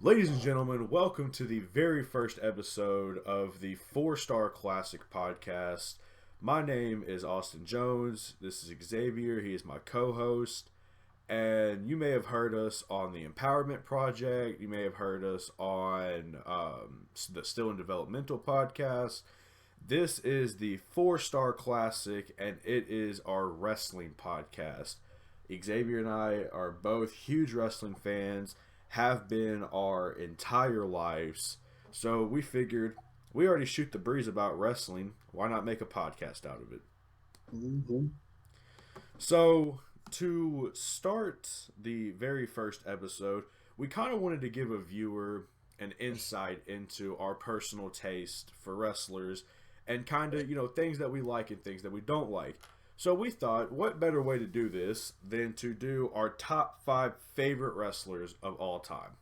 Ladies and gentlemen, welcome to the very first episode of the Four Star Classic podcast. My name is Austin Jones. This is Xavier. He is my co host. And you may have heard us on the Empowerment Project. You may have heard us on the Still in Developmental podcast. This is the Four Star Classic, and it is our wrestling podcast. Xavier and I are both huge wrestling fans, have been our entire lives. So we figured we already shoot the breeze about wrestling. Why not make a podcast out of it? Mm-hmm. So to start the very first episode, we kind of wanted to give a viewer an insight into our personal taste for wrestlers and kind of, things that we like and things that we don't like. So we thought, what better way to do this than to do our top 5 favorite wrestlers of all time?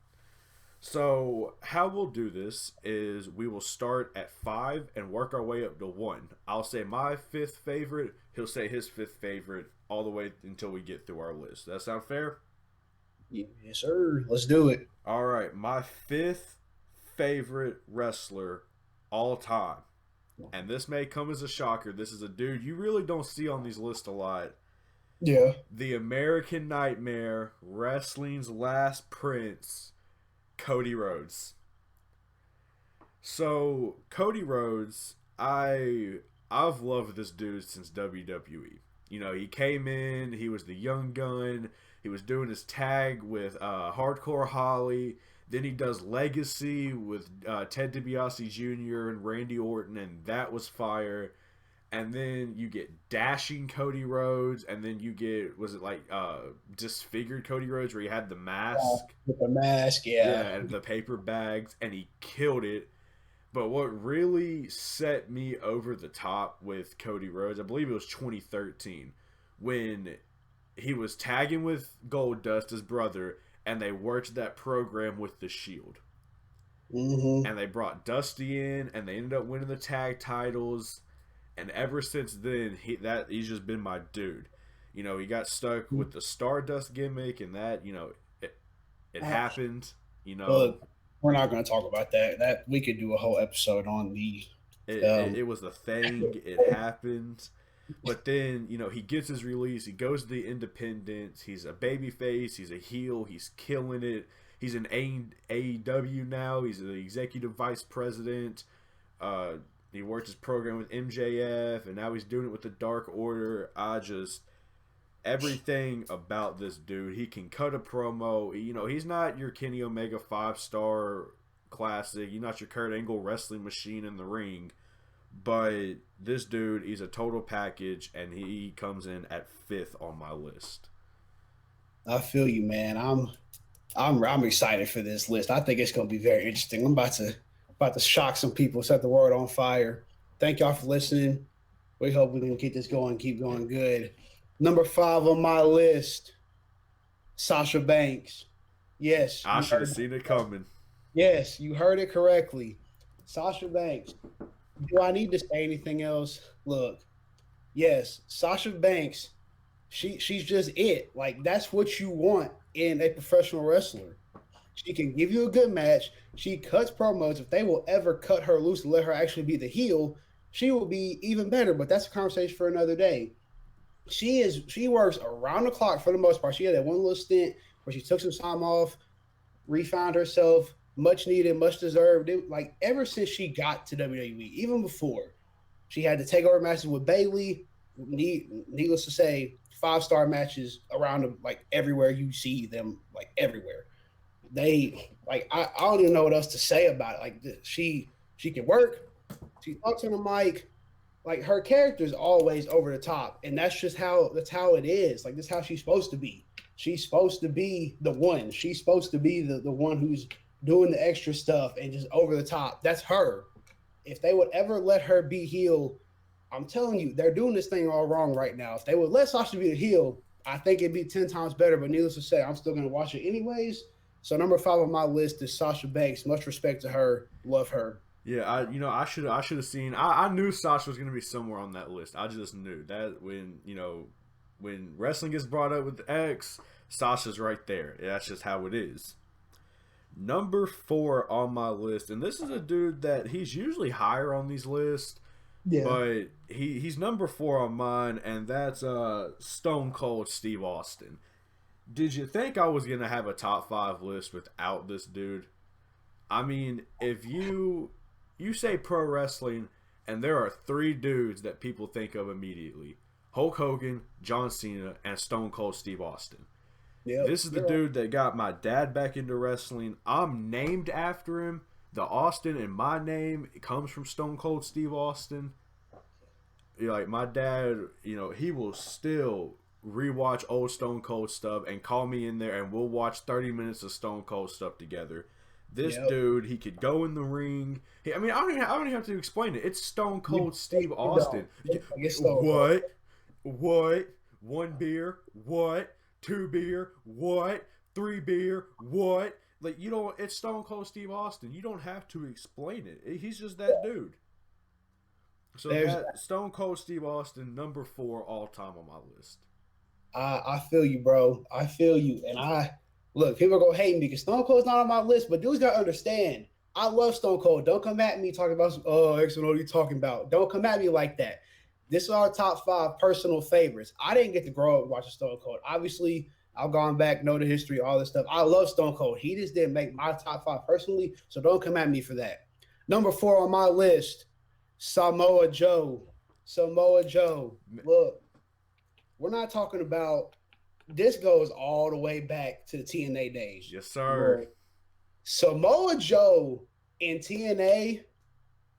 So how we'll do this is we will start at 5 and work our way up to 1. I'll say my 5th favorite, he'll say his 5th favorite, all the way until we get through our list. Does that sound fair? Yes, sir. Let's do it. All right, my 5th favorite wrestler all time. And this may come as a shocker. This is a dude you really don't see on these lists a lot. Yeah. The American Nightmare, wrestling's last prince, Cody Rhodes. So Cody Rhodes, I've loved this dude since WWE. He came in, he was the young gun, he was doing his tag with Hardcore Holly. Then he does Legacy with Ted DiBiase Jr. and Randy Orton, and that was fire. And then you get Dashing Cody Rhodes, and then you get, was it like Disfigured Cody Rhodes, where he had the mask? With the mask, yeah. Yeah, and the paper bags, and he killed it. But what really set me over the top with Cody Rhodes, I believe it was 2013, when he was tagging with Goldust, his brother, and they worked that program with the Shield. Mm-hmm. And they brought Dusty in, and they ended up winning the tag titles. And ever since then, he's just been my dude. He got stuck with the Stardust gimmick, and that, it happened. Look, we're not going to talk about that. That we could do a whole episode on the. It was a thing. It happened. But then, he gets his release. He goes to the Independents. He's a babyface. He's a heel. He's killing it. He's in AEW now. He's the executive vice president. He worked his program with MJF, and now he's doing it with the Dark Order. Everything about this dude. He can cut a promo. He's not your Kenny Omega 5-star classic. He's not your Kurt Angle wrestling machine in the ring. But this dude, he's a total package, and he comes in at 5th on my list. I feel you, man. I'm excited for this list. I think it's going to be very interesting. I'm about to shock some people, set the world on fire. Thank y'all for listening. We hope we can keep this going, keep going good. Number 5 on my list, Sasha Banks. Yes. I should have seen it coming. Yes, you heard it correctly. Sasha Banks. Do I need to say anything else? Look, yes, Sasha Banks, she's just it. Like, that's what you want in a professional wrestler. She can give you a good match. She cuts promos. If they will ever cut her loose and let her actually be the heel, she will be even better. But that's a conversation for another day. She works around the clock for the most part. She had that one little stint where she took some time off, refound herself. Much needed, much deserved. Like, ever since she got to WWE, even before, she had to take over matches with Bayley. Needless to say, 5-star matches around them, like everywhere you see them, like everywhere. I don't even know what else to say about it. Like, she can work. She talks on the mic. Like, her character is always over the top, and that's how it is. Like, that's how she's supposed to be. She's supposed to be the one. She's supposed to be the one who's doing the extra stuff and just over the top. That's her. If they would ever let her be heel, I'm telling you, they're doing this thing all wrong right now. If they would let Sasha be the heel, I think it'd be 10 times better. But needless to say, I'm still going to watch it anyways. So number 5 on my list is Sasha Banks. Much respect to her. Love her. Yeah, I should have seen. I knew Sasha was going to be somewhere on that list. I just knew that when wrestling gets brought up with X, Sasha's right there. That's just how it is. Number 4 on my list, and this is a dude that he's usually higher on these lists, Yeah. but he's number 4 on mine, and that's Stone Cold Steve Austin. Did you think I was gonna have a top 5 list without this dude? I mean, if you say pro wrestling, and there are 3 dudes that people think of immediately: Hulk Hogan, John Cena, and Stone Cold Steve Austin. Yep. This is the You're right. dude that got my dad back into wrestling. I'm named after him. The Austin in my name comes from Stone Cold Steve Austin. Like my dad, he will still rewatch old Stone Cold stuff and call me in there, and we'll watch 30 minutes of Stone Cold stuff together. This Yep. dude, he could go in the ring. I mean, I don't even have to explain it. It's Stone You, Cold Steve you don't. Austin. It's Stone Cold. What? What? 1 beer? What? 2 beer? What? 3 beer? What? Like, it's Stone Cold Steve Austin. You don't have to explain it. He's just that dude. So There's that Stone Cold Steve Austin, number 4 all time on my list. I feel you, bro. I feel you. And I look, people are gonna hate me because Stone Cold's not on my list, but dudes gotta understand. I love Stone Cold. Don't come at me talking about X and what are you talking about? Don't come at me like that. This is our top 5 personal favorites. I didn't get to grow up watching Stone Cold. Obviously, I've gone back, know the history, all this stuff. I love Stone Cold. He just didn't make my top 5 personally, so don't come at me for that. Number 4 on my list, Samoa Joe. Samoa Joe. Look, we're not talking about this goes all the way back to the TNA days. Yes, sir. Look, Samoa Joe in TNA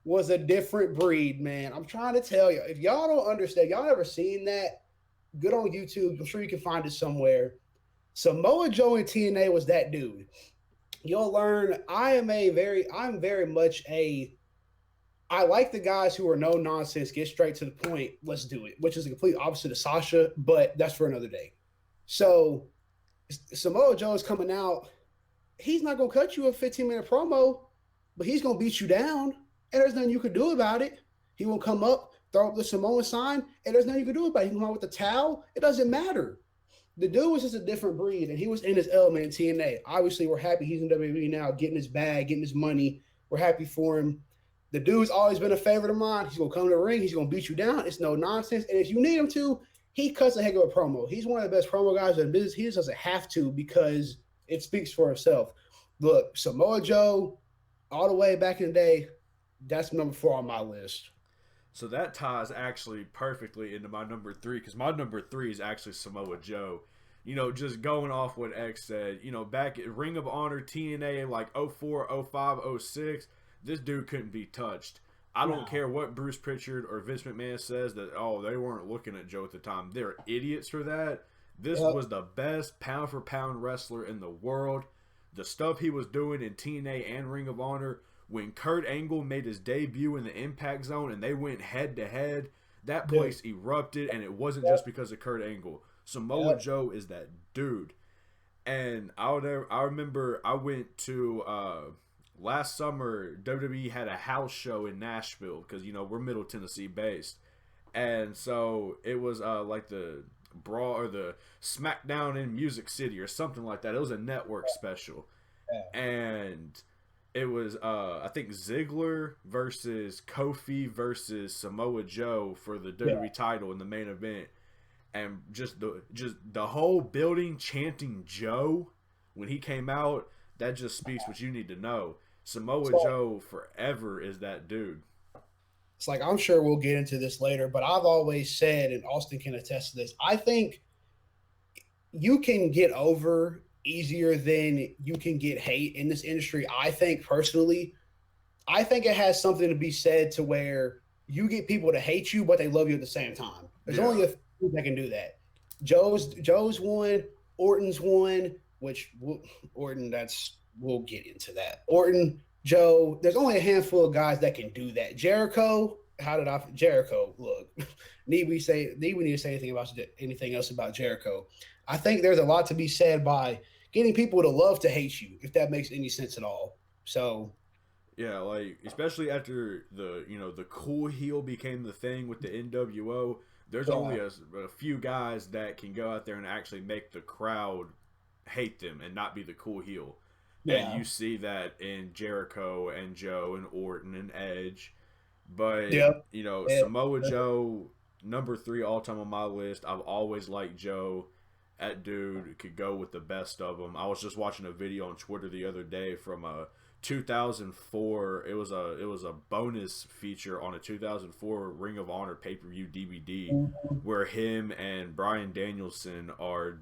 was a different breed, man. I'm trying to tell you. If y'all don't understand, y'all ever seen that? Good on YouTube. I'm sure you can find it somewhere. Samoa Joe in TNA was that dude. You'll learn I'm very much I like the guys who are no nonsense, get straight to the point, let's do it, which is the complete opposite of Sasha, but that's for another day. So Samoa Joe is coming out. He's not going to cut you a 15-minute promo, but he's going to beat you down, and there's nothing you can do about it. He will come up, throw up the Samoan sign, and there's nothing you can do about it. He can come out with the towel. It doesn't matter. The dude was just a different breed, and he was in his element in TNA. Obviously, we're happy he's in WWE now, getting his bag, getting his money. We're happy for him. The dude's always been a favorite of mine. He's going to come to the ring. He's going to beat you down. It's no nonsense. And if you need him to, he cuts a heck of a promo. He's one of the best promo guys in the business. He just doesn't have to because it speaks for himself. Look, Samoa Joe, all the way back in the day, that's number 4 on my list. So that ties actually perfectly into my number 3, because my number 3 is actually Samoa Joe. Just going off what X said, back at Ring of Honor, TNA, like 04, 05, 06, this dude couldn't be touched. I don't care what Bruce Pritchard or Vince McMahon says that, they weren't looking at Joe at the time. They're idiots for that. This was the best pound-for-pound wrestler in the world. The stuff he was doing in TNA and Ring of Honor, when Kurt Angle made his debut in the Impact Zone and they went head-to-head, that place erupted, and it wasn't just because of Kurt Angle. Samoa Joe is that dude. And I remember I went to last summer, WWE had a house show in Nashville because we're Middle Tennessee based, and so it was like the Brawl or the SmackDown in Music City or something like that. It was a network special, and it was I think Ziggler versus Kofi versus Samoa Joe for the WWE title in the main event. And just the whole building chanting Joe when he came out, that just speaks what you need to know. Samoa Joe forever is that dude. It's like, I'm sure we'll get into this later, but I've always said, and Austin can attest to this, I think you can get over easier than you can get hate in this industry. I think personally, I think it has something to be said to where you get people to hate you, but they love you at the same time. There's only a few that can do that. Joe's one, Orton's one, which Orton, we'll get into that. Orton, Joe, there's only a handful of guys that can do that. Jericho, look, need we need to say anything else about Jericho? I think there's a lot to be said by getting people to love to hate you, if that makes any sense at all. So yeah, like especially after the cool heel became the thing with the NWO, there's only a few guys that can go out there and actually make the crowd hate them and not be the cool heel. and Yeah. you see that in Jericho and Joe and Orton and Edge. But Yep. Yeah. Samoa Joe, number 3 all time on my list. I've always liked Joe. That dude could go with the best of them. I was just watching a video on Twitter the other day from a 2004. It was a bonus feature on a 2004 Ring of Honor pay per view DVD Mhm. where him and Bryan Danielson are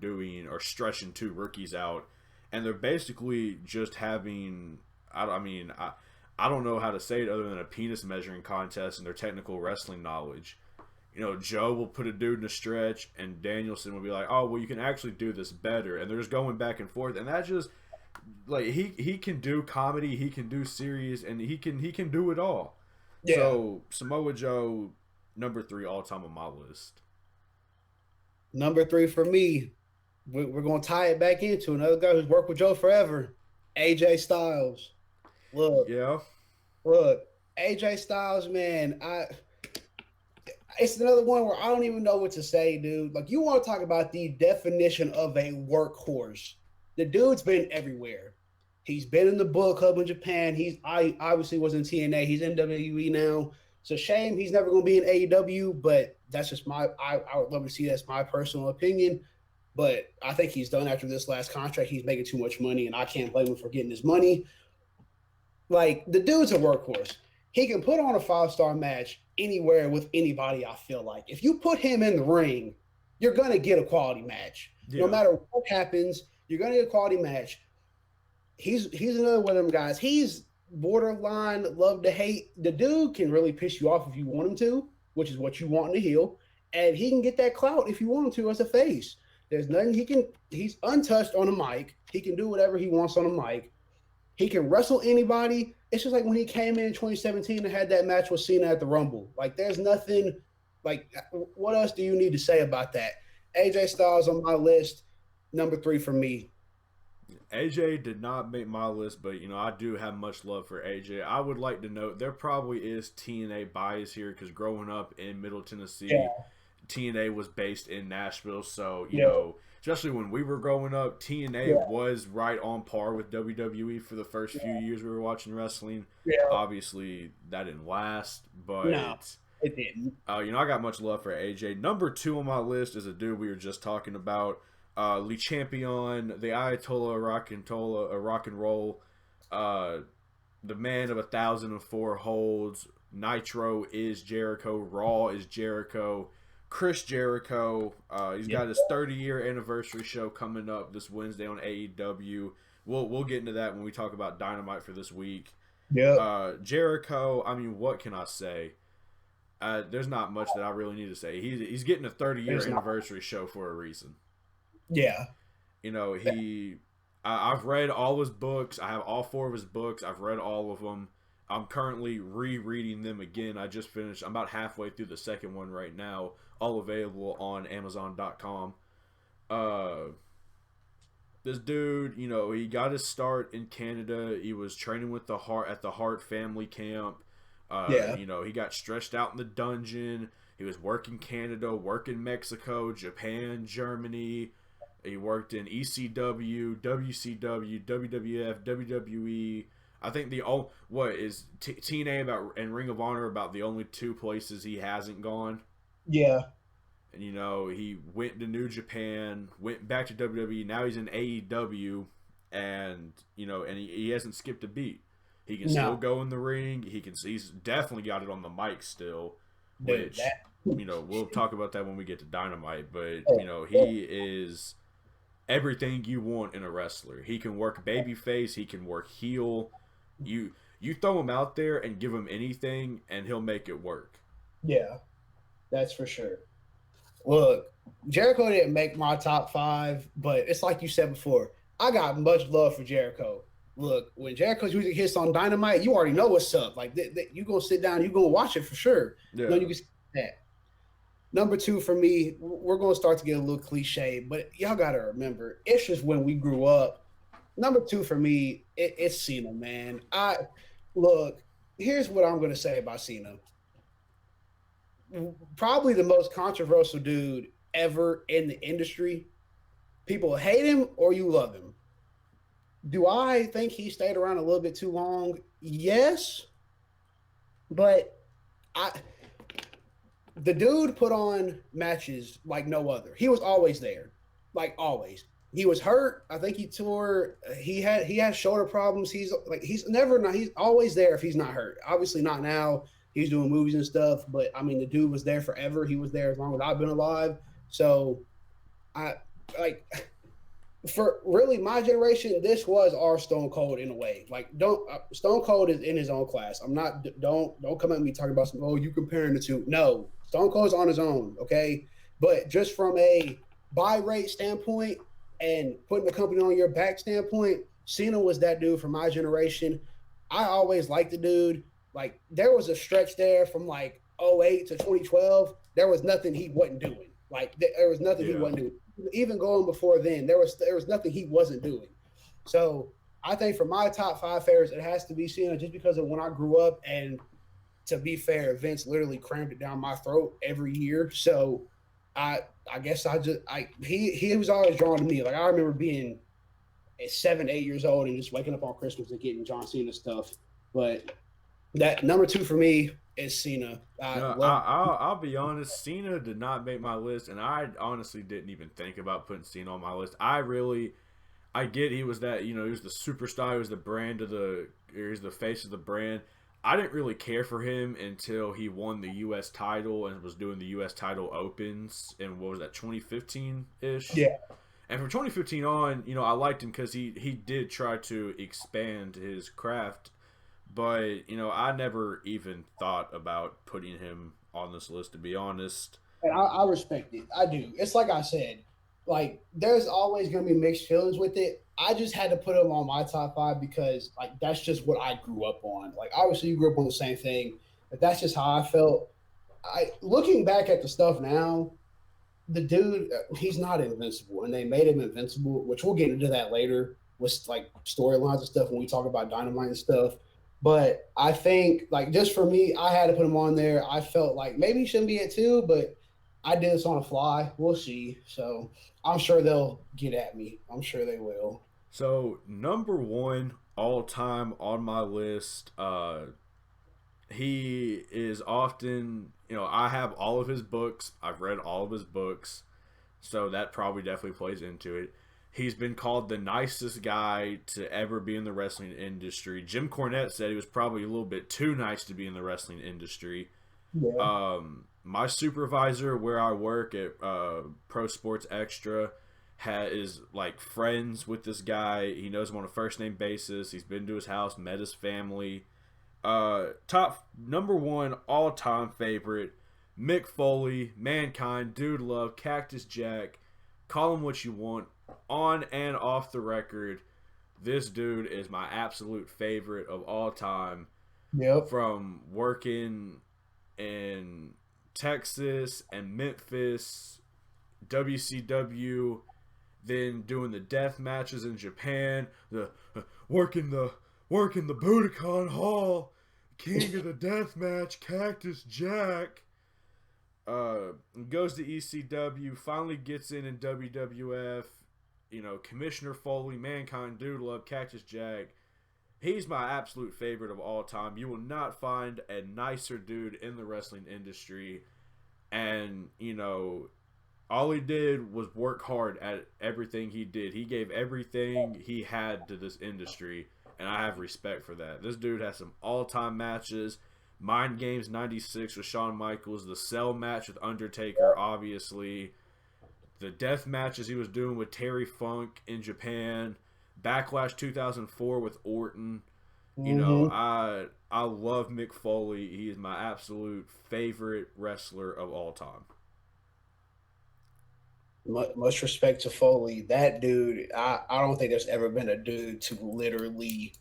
stretching 2 rookies out, and they're basically just having. I don't know how to say it other than a penis measuring contest in their technical wrestling knowledge. Joe will put a dude in a stretch, and Danielson will be like, "Oh, well, you can actually do this better," and they're just going back and forth, and that just like he can do comedy, he can do serious, and he can do it all. Yeah. So Samoa Joe, number 3 all time on my list. Number three for me, we're going to tie it back into another guy who's worked with Joe forever, AJ Styles. Look, Yeah, look, AJ Styles, man, it's another one where I don't even know what to say, dude. Like, you want to talk about the definition of a workhorse. The dude's been everywhere. He's been in the Bullet Club in Japan. I obviously was in TNA. He's in WWE now. It's a shame he's never going to be in AEW, but that's just I would love to see that's my personal opinion. But I think he's done after this last contract. He's making too much money, and I can't blame him for getting his money. Like, the dude's a workhorse. He can put on a 5-star match anywhere with anybody, I feel like. If you put him in the ring, you're going to get a quality match. No yeah, matter what happens, you're going to get a quality match. He's another one of them guys. He's borderline love to hate. The dude can really piss you off if you want him to, which is what you want in a heel. And he can get that clout if you want him to as a face. There's nothing he's untouched on a mic. He can do whatever he wants on a mic. He can wrestle anybody. It's just like when he came in 2017 and had that match with Cena at the Rumble. Like, there's nothing. Like, what else do you need to say about that? AJ Styles on my list, number 3 for me. AJ did not make my list, but I do have much love for AJ. I would like to note there probably is TNA bias here because growing up in Middle Tennessee, Yeah, TNA was based in Nashville, so yeah, especially when we were growing up, TNA yeah, was right on par with WWE for the first few yeah, years we were watching wrestling. yeah. Obviously, that didn't last, No, but it didn't. I got much love for AJ. Number 2 on my list is a dude we were just talking about, Lee Champion, the Ayatollah Rock and Roll, uh, the man of 1,004 holds. Nitro is Jericho. Raw is Jericho. Chris Jericho. He's Yeah, got his 30-year anniversary show coming up this Wednesday on AEW. We'll get into that when we talk about Dynamite for this week. yeah, Jericho. I mean, what can I say? There's not much that I really need to say. He's getting a 30-year there's not. anniversary show for a reason. Yeah, I've read all his books. I have all 4 of his books. I've read all of them. I'm currently rereading them again. I just finished. I'm about halfway through the second one right now. All available on Amazon.com. Uh, this dude, he got his start in Canada. He was training with the Hart at the Hart family camp. yeah, He got stretched out in the dungeon. He was working Canada, working Mexico, Japan, Germany. He worked in ECW, WCW, WWF, WWE. I think what is TNA and Ring of Honor about the only 2 places he hasn't gone. yeah, And he went to New Japan, went back to WWE. Now he's in AEW, and he hasn't skipped a beat. He can still no, go in the ring. He's definitely got it on the mic still, dude, which that. we'll talk about that when we get to Dynamite. But Oh, oh, he is everything you want in a wrestler. He can work babyface. He can work heel. You throw him out there and give him anything, and he'll make it work. yeah, that's for sure. Look, Jericho didn't make my top 5, but it's like you said before. I got much love for Jericho. Look, when Jericho's music hits on Dynamite, you already know what's up. Like, you gonna sit down, you gonna watch it for sure. No, Yeah. you can see that. Number 2 for me, we're gonna start to get a little cliche, but y'all gotta remember, it's just when we grew up. Number 2 for me, it's Cena, man. Look. Here's what I'm gonna say about Cena. Probably the most controversial dude ever in the industry. People hate him or you love him. Do I think he stayed around a little bit too long? Yes, but I the dude put on matches like no other. He was always there, like always. He was hurt. I think he tore. He has shoulder problems. He's always there if he's not hurt. Obviously not now. He's doing movies and stuff, but I mean the dude was there forever. He was there as long as I've been alive. So I like for really my generation, this was our Stone Cold in a way. Like, don't Stone Cold is in his own class. I'm not. Don't come at me talking about some. Oh, you comparing the two? No, Stone Cold's on his own. Okay, but just from a buy rate standpoint and putting the company on your back standpoint, Cena was that dude for my generation. I always liked the dude. Like, there was a stretch there from like '08 to 2012. There was nothing he wasn't doing. Like, there was nothing he wasn't doing. Even going before then, there was nothing he wasn't doing. So I think for my top five favorites, it has to be Cena, just because of when I grew up. And to be fair, Vince literally crammed it down my throat every year. So I guess he was always drawn to me. Like, I remember being at 7, 8 years old and just waking up on Christmas and getting John Cena stuff. But that number two for me is Cena. I'll be honest. Cena did not make my list, and I honestly didn't even think about putting Cena on my list. I get he was that, he was the superstar, he was the he was the face of the brand. I didn't really care for him until he won the U.S. title and was doing the U.S. title opens in, what was that, 2015 ish? Yeah. And from 2015 on, I liked him because he did try to expand his craft. But, I never even thought about putting him on this list, to be honest. And I respect it. I do. It's like I said, like, there's always going to be mixed feelings with it. I just had to put him on my top five because, like, that's just what I grew up on. Like, obviously, you grew up on the same thing, but that's just how I felt. Looking back at the stuff now, the dude, he's not invincible, and they made him invincible, which we'll get into that later with like storylines and stuff when we talk about Dynamite and stuff. But I think, like, just for me, I had to put him on there. I felt like maybe he shouldn't be at two, but I did this on the fly. We'll see. So I'm sure they'll get at me. I'm sure they will. So, number one all time on my list, he is often, I have all of his books. I've read all of his books. So that probably definitely plays into it. He's been called the nicest guy to ever be in the wrestling industry. Jim Cornette said he was probably a little bit too nice to be in the wrestling industry. Yeah. My supervisor where I work at Pro Sports Extra is like friends with this guy. He knows him on a first name basis. He's been to his house, met his family. Top number one all time favorite, Mick Foley, Mankind, Dude Love, Cactus Jack. Call him what you want. On and off the record, this dude is my absolute favorite of all time. Yep. From working in Texas and Memphis, WCW, then doing the death matches in Japan, the working the Budokan Hall, King of the Death Match, Cactus Jack. Goes to ECW, finally gets in WWF. Commissioner Foley, Mankind, Dude Love, Cactus Jack. He's my absolute favorite of all time. You will not find a nicer dude in the wrestling industry. And, all he did was work hard at everything he did. He gave everything he had to this industry. And I have respect for that. This dude has some all-time matches. Mind Games 96 with Shawn Michaels. The Cell match with Undertaker, obviously. The death matches he was doing with Terry Funk in Japan. Backlash 2004 with Orton. I love Mick Foley. He is my absolute favorite wrestler of all time. Much respect to Foley. That dude, I don't think there's ever been a dude to literally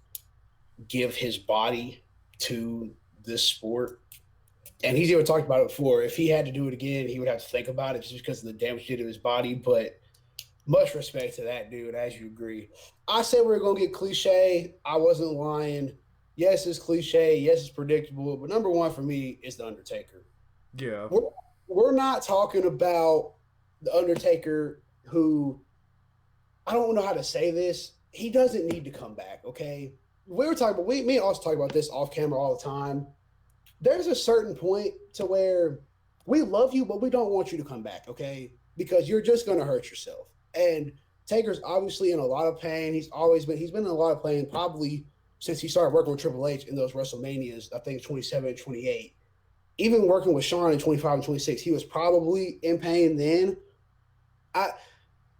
give his body to this sport. And he's even talked about it before. If he had to do it again, he would have to think about it just because of the damage he did to his body. But much respect to that dude, as you agree. I said we were going to get cliche. I wasn't lying. Yes, it's cliche. Yes, it's predictable. But number one for me is The Undertaker. Yeah. We're not talking about The Undertaker, who, I don't know how to say this. he doesn't need to come back. Okay, we were talking about me and also talk about this off camera all the time. There's a certain point to where we love you, but we don't want you to come back. Okay, because you're just going to hurt yourself. And Taker's obviously in a lot of pain. He's been in a lot of pain probably since he started working with Triple H in those WrestleManias. I think 27 and 28. Even working with Shawn in 25 and 26, he was probably in pain then. I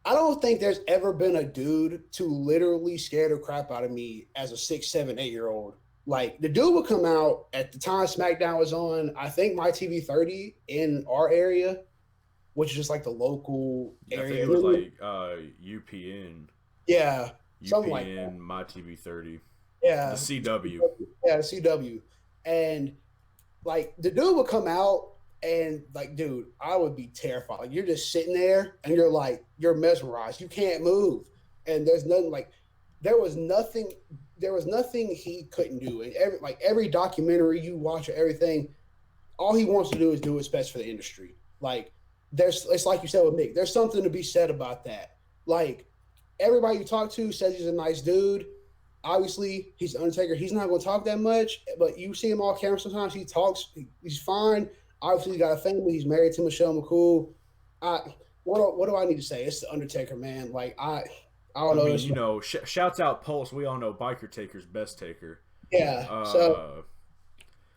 I don't think there's ever been a dude to literally scare the crap out of me as a 6, 7, 8 year old. Like the dude would come out at the time SmackDown was on, I think my TV 30 in our area, which is just like the local I think area. it was like UPN, Yeah, something like that. UPN, my TV 30, the Yeah, CW. yeah, CW, and like the dude would come out and like, dude, I would be terrified. Like you're just sitting there and you're mesmerized. You can't move, and there's nothing like there was nothing there was nothing he couldn't do. And every documentary you watch or everything, all he wants to do is do what's best for the industry. Like it's like you said with Mick. There's something to be said about that. Like everybody you talk to says he's a nice dude. Obviously, he's the Undertaker. He's not going to talk that much, but you see him off camera sometimes. He talks. He's fine. Obviously, he's got a family. He's married to Michelle McCool. What do I need to say? It's the Undertaker, man. Like I don't I know. mean, you know, shouts out Pulse. We all know Biker Taker's best taker. Yeah. So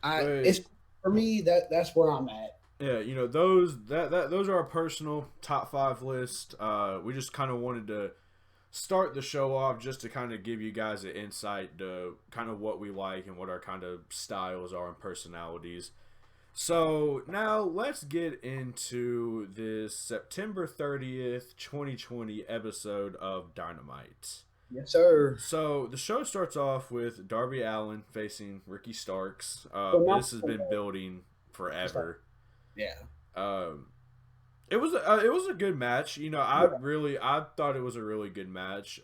But it's for me that's where I'm at. yeah, you know those are our personal top 5 list. We just kind of wanted to start the show off just to kind of give you guys an insight to kind of what we like and what our kind of styles are and personalities. So now let's get into this September 30th, 2020 episode of Dynamite. Yes, sir. So the show starts off with Darby Allin facing Ricky Starks. This has been building forever. Yeah. It was a good match. You know, I thought it was a really good match.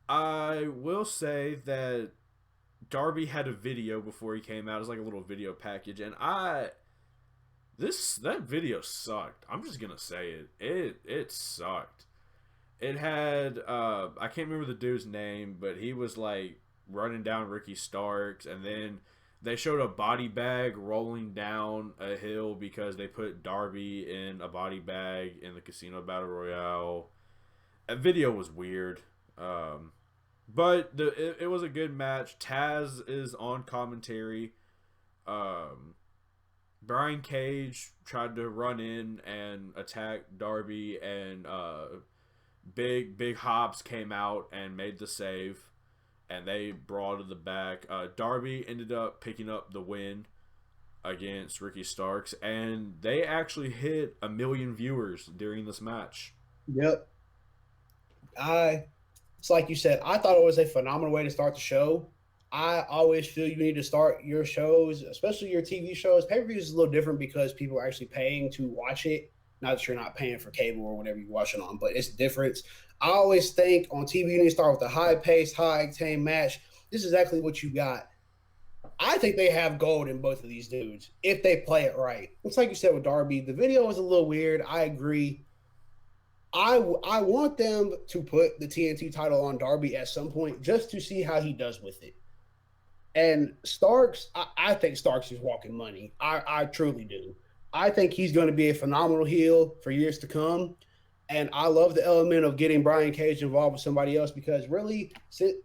I will say that Darby had a video before he came out. It was like a little video package, and that video sucked. I'm just gonna say it. It sucked. It had I can't remember the dude's name, but he was like running down Ricky Starks, and then they showed a body bag rolling down a hill because they put Darby in a body bag in the Casino Battle Royale. That video was weird. But it was a good match. Taz is on commentary. Brian Cage tried to run in and attack Darby, and Big Hobbs came out and made the save, and they brawled to the back. Darby ended up picking up the win against Ricky Starks, and they actually hit 1 million viewers during this match. Yep. It's like you said, I thought it was a phenomenal way to start the show. I always feel you need to start your shows, especially your TV shows. Pay-per-views is a little different because people are actually paying to watch it. Not that you're not paying for cable or whatever you watch it on, but it's different. I always think on TV you need to start with a high-paced, high-octane match. This is exactly what you got. I think they have gold in both of these dudes if they play it right. It's like you said with Darby. The video was a little weird. I agree. I want them to put the TNT title on Darby at some point just to see how he does with it. And Starks, I think Starks is walking money. I truly do. I think he's going to be a phenomenal heel for years to come. And I love the element of getting Brian Cage involved with somebody else because really,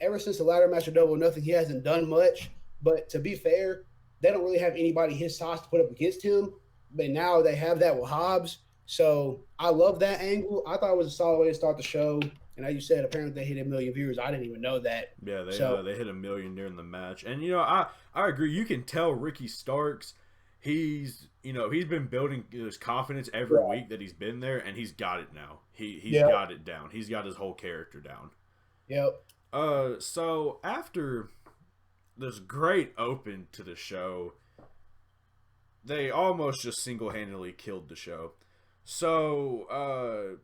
ever since the ladder match of Double or Nothing, he hasn't done much. But to be fair, they don't really have anybody his size to put up against him. But now they have that with Hobbs. So I love that angle. I thought it was a solid way to start the show. And as you said, apparently they hit 1 million viewers. I didn't even know that. Yeah, they hit 1 million during the match. And, you know, I agree. You can tell Ricky Starks, he's been building his confidence every week that he's been there, and he's got it now. He's got it down. He's got his whole character down. Yep. So after this great open to the show, they almost just single-handedly killed the show. So,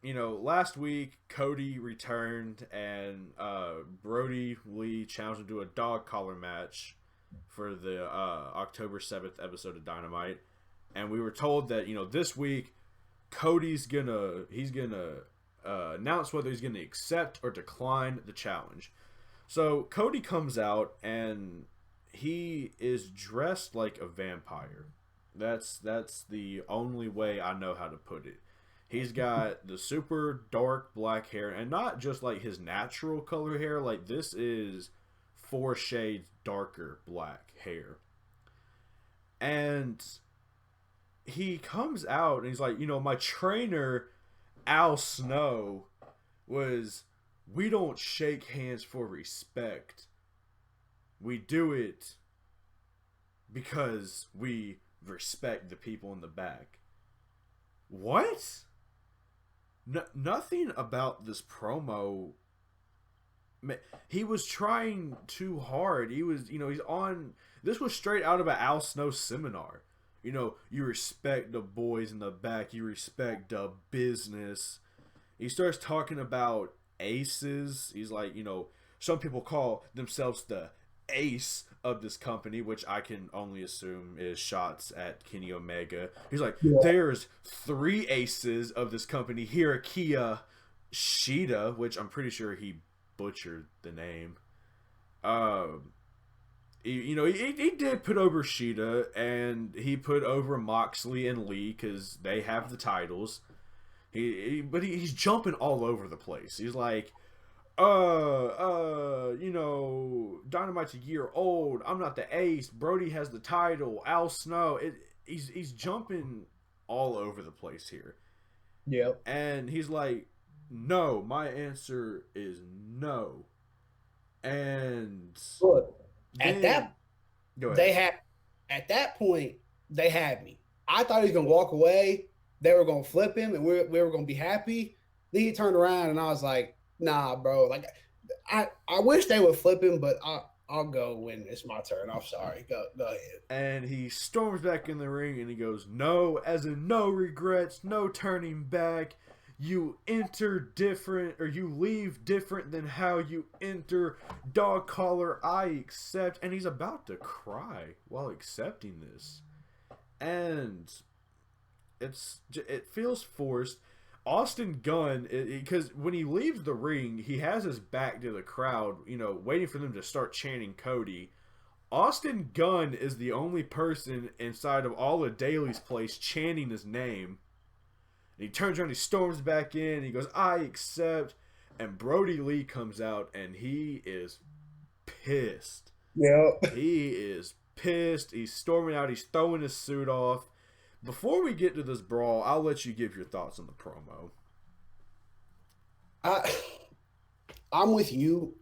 last week Cody returned and Brody Lee challenged him to a dog collar match for the October 7th episode of Dynamite. And we were told that, this week Cody's gonna announce whether he's going to accept or decline the challenge. So Cody comes out and he is dressed like a vampire. That's the only way I know how to put it. He's got the super dark black hair, and not just like his natural color hair. Like, this is 4 shades darker black hair. And he comes out and he's like, my trainer, Al Snow, we don't shake hands for respect. We do it because we respect the people in the back. What? Nothing about this promo. He was trying too hard. He was, he's on. This was straight out of an Al Snow seminar. You respect the boys in the back. You respect the business. He starts talking about aces. He's like, some people call themselves the ace of this company, which I can only assume is shots at Kenny Omega. He's like, there's 3 aces of this company. Hirakiya Shida, which I'm pretty sure he butchered the name. He did put over Shida, and he put over Moxley and Lee because they have the titles. But he's jumping all over the place. He's like, Dynamite's a year old. I'm not the ace. Brody has the title. Al Snow. He's jumping all over the place here. Yeah. And he's like, no, my answer is no. And look, then, at that point, they had me. I thought he was gonna walk away. They were gonna flip him, and we were gonna be happy. Then he turned around, and I was like, nah, bro. Like, I wish they would flip him, but I'll go when it's my turn. I'm sorry. Go ahead. And he storms back in the ring, and he goes, no, as in no regrets, no turning back. You enter different, or you leave different than how you enter. Dog collar, I accept. And he's about to cry while accepting this. And it feels forced. Austin Gunn, because when he leaves the ring, he has his back to the crowd, waiting for them to start chanting Cody. Austin Gunn is the only person inside of all of Daly's place chanting his name. And he turns around, he storms back in, he goes, I accept. And Brody Lee comes out, and he is pissed. Yeah. He is pissed. He's storming out. He's throwing his suit off. Before we get to this brawl, I'll let you give your thoughts on the promo. I'm with you.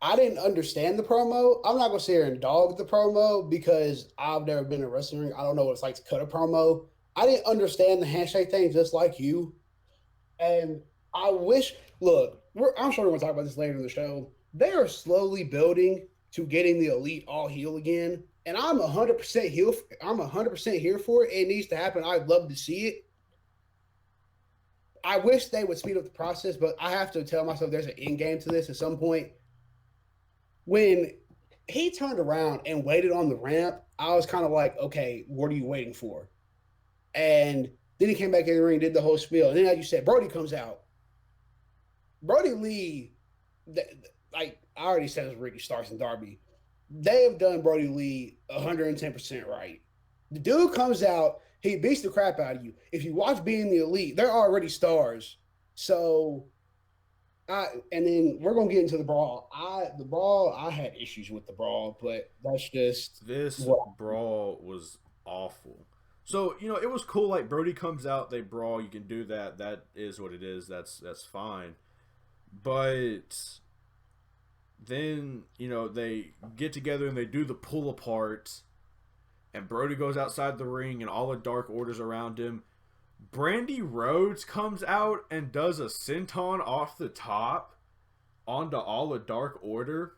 I didn't understand the promo. I'm not going to sit here and dog the promo because I've never been in a wrestling ring. I don't know what it's like to cut a promo. I didn't understand the handshake thing just like you. And I wish, look, I'm sure we're going to talk about this later in the show. They are slowly building to getting the Elite all heel again. And I'm 100% here. I'm 100% here for it. It needs to happen. I'd love to see it. I wish they would speed up the process, but I have to tell myself there's an end game to this at some point. When he turned around and waited on the ramp, I was kind of like, okay, what are you waiting for? And then he came back in the ring, did the whole spiel. And then, as you said, Brody comes out. Brody Lee, like I already said, it was Ricky Starks and Darby. They have done Brody Lee 110% right. The dude comes out, he beats the crap out of you. If you watch Being the Elite, they're already stars. So, and then we're gonna get into the brawl. I had issues with the brawl, but that's just brawl was awful. So, it was cool. Like, Brody comes out, they brawl. You can do that. That is what it is. That's fine. But then, they get together and they do the pull apart. And Brody goes outside the ring and all the Dark Order's around him. Brandy Rhodes comes out and does a senton off the top onto all the Dark Order.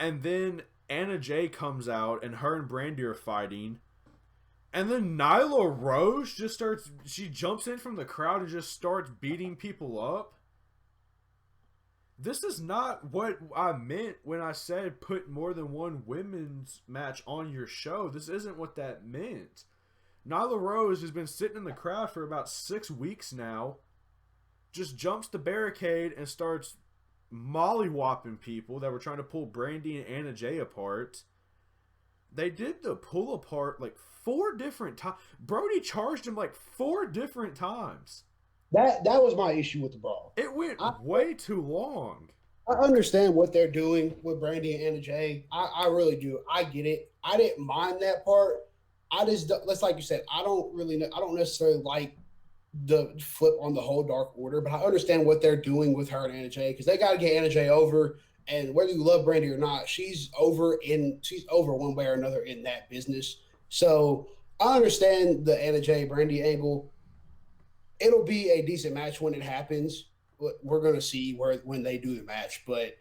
And then Anna Jay comes out and her and Brandy are fighting. And then Nyla Rose she jumps in from the crowd and just starts beating people up. This is not what I meant when I said put more than one women's match on your show. This isn't what that meant. Nyla Rose has been sitting in the crowd for about 6 weeks now. just jumps the barricade and starts mollywhopping people that were trying to pull Brandy and Anna Jay apart. They did the pull apart like 4 different times. Brody charged him like 4 different times. That was my issue with the brawl. It went way too long. I understand what they're doing with Brandy and Anna Jay. I really do. I get it. I didn't mind that part. I just, let's like you said, I don't necessarily like the flip on the whole Dark Order, but I understand what they're doing with her and Anna Jay because they got to get Anna Jay over. And whether you love Brandy or not, she's over one way or another in that business. So I understand the Anna Jay Brandy angle. It'll be a decent match when it happens. We're going to see when they do the match, but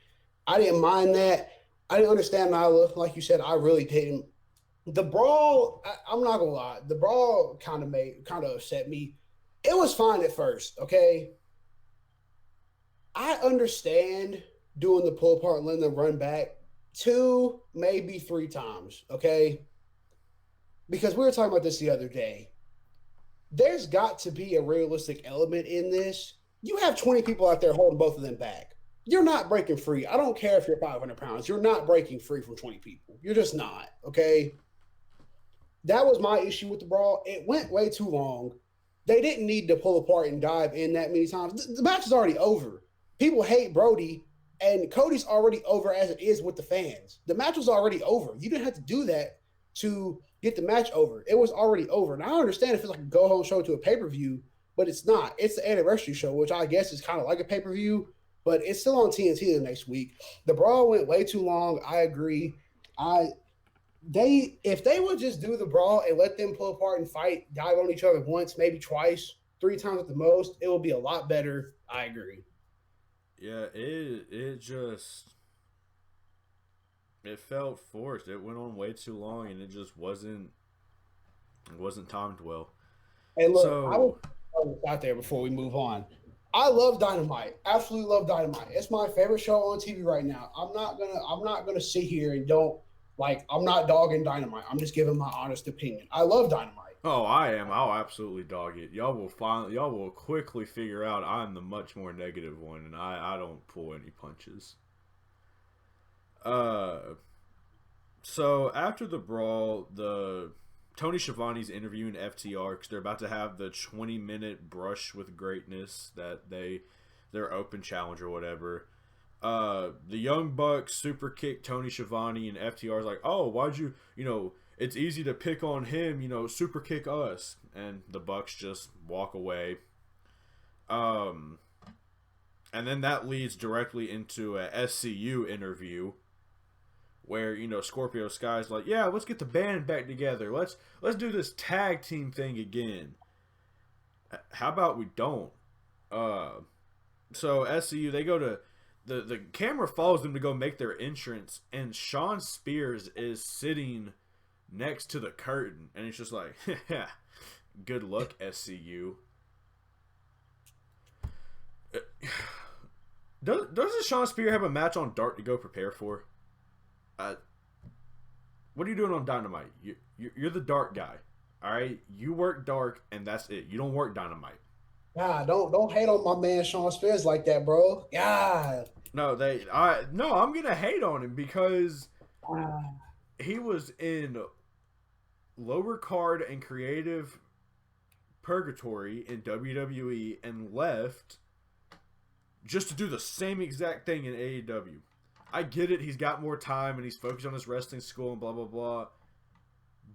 I didn't mind that. I didn't understand Nyla. Like you said, I really didn't. The brawl, I'm not going to lie. The brawl kind of upset me. It was fine at first, okay? I understand doing the pull apart and letting them run back 2, maybe 3 times, okay? Because we were talking about this the other day. There's got to be a realistic element in this. You have 20 people out there holding both of them back. You're not breaking free. I don't care if you're 500 pounds. You're not breaking free from 20 people. You're just not, okay? That was my issue with the brawl. It went way too long. They didn't need to pull apart and dive in that many times. The match is already over. People hate Brody, and Cody's already over as it is with the fans. The match was already over. You didn't have to do that to get the match over. It was already over. Now, I understand if it's like a go-home show to a pay-per-view, but it's not. It's the anniversary show, which I guess is kind of like a pay-per-view, but it's still on TNT the next week. The brawl went way too long. I agree. If they would just do the brawl and let them pull apart and fight, dive on each other once, maybe twice, 3 times at the most, it will be a lot better. I agree. Yeah, it felt forced. It went on way too long, and it just wasn't timed well. Hey, look, I will out there before we move on. I love Dynamite. Absolutely love Dynamite. It's my favorite show on TV right now. I'm not gonna sit here and I'm not dogging Dynamite. I'm just giving my honest opinion. I love Dynamite. Oh, I am. I'll absolutely dog it. Y'all will quickly figure out I'm the much more negative one, and I don't pull any punches. So after the brawl, Tony Schiavone's interviewing FTR because they're about to have the 20-minute brush with greatness that their open challenge or whatever. The Young Bucks super kick Tony Schiavone, and FTR's like, oh, why'd you it's easy to pick on him, super kick us. And the Bucks just walk away. And then that leads directly into a SCU interview where, Scorpio Sky's like, yeah, let's get the band back together. Let's do this tag team thing again. How about we don't? So SCU, they go to the camera follows them to go make their entrance, and Sean Spears is sitting next to the curtain, and it's just like, good luck, SCU. Doesn't Sean Spears have a match on Dark to go prepare for? What are you doing on Dynamite? You're the Dark guy, all right? You work Dark, and that's it. You don't work Dynamite. Nah, don't hate on my man Sean Spears like that, bro. God. No, I'm gonna hate on him because he was in lower card and creative purgatory in WWE and left just to do the same exact thing in AEW. I get it, he's got more time and he's focused on his wrestling school and blah blah blah,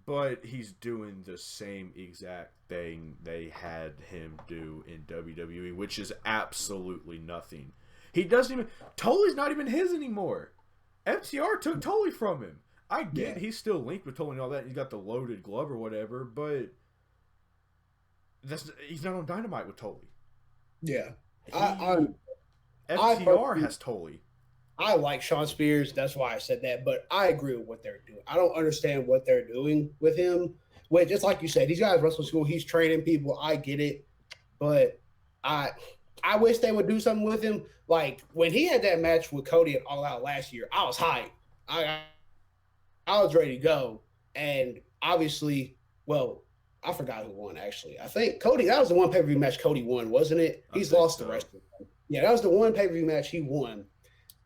but he's doing the same exact thing they had him do in WWE, which is absolutely nothing. He doesn't even... Tully's not even his anymore. FTR took Tully from him. I get he's still linked with Tully and all that. He's got the loaded glove or whatever, but he's not on Dynamite with Tully. Yeah. FTR has Tully. I like Sean Spears. That's why I said that, but I agree with what they're doing. I don't understand what they're doing with him. Which, just like you said, he's got his wrestling school. He's training people. I get it, but I wish they would do something with him. Like when he had that match with Cody at All Out last year, I was hyped. I was ready to go, and obviously, well, I forgot who won actually. I think Cody. That was the one pay-per-view match Cody won, wasn't it? I He's think lost so. the rest of them. Yeah, that was the one pay-per-view match he won.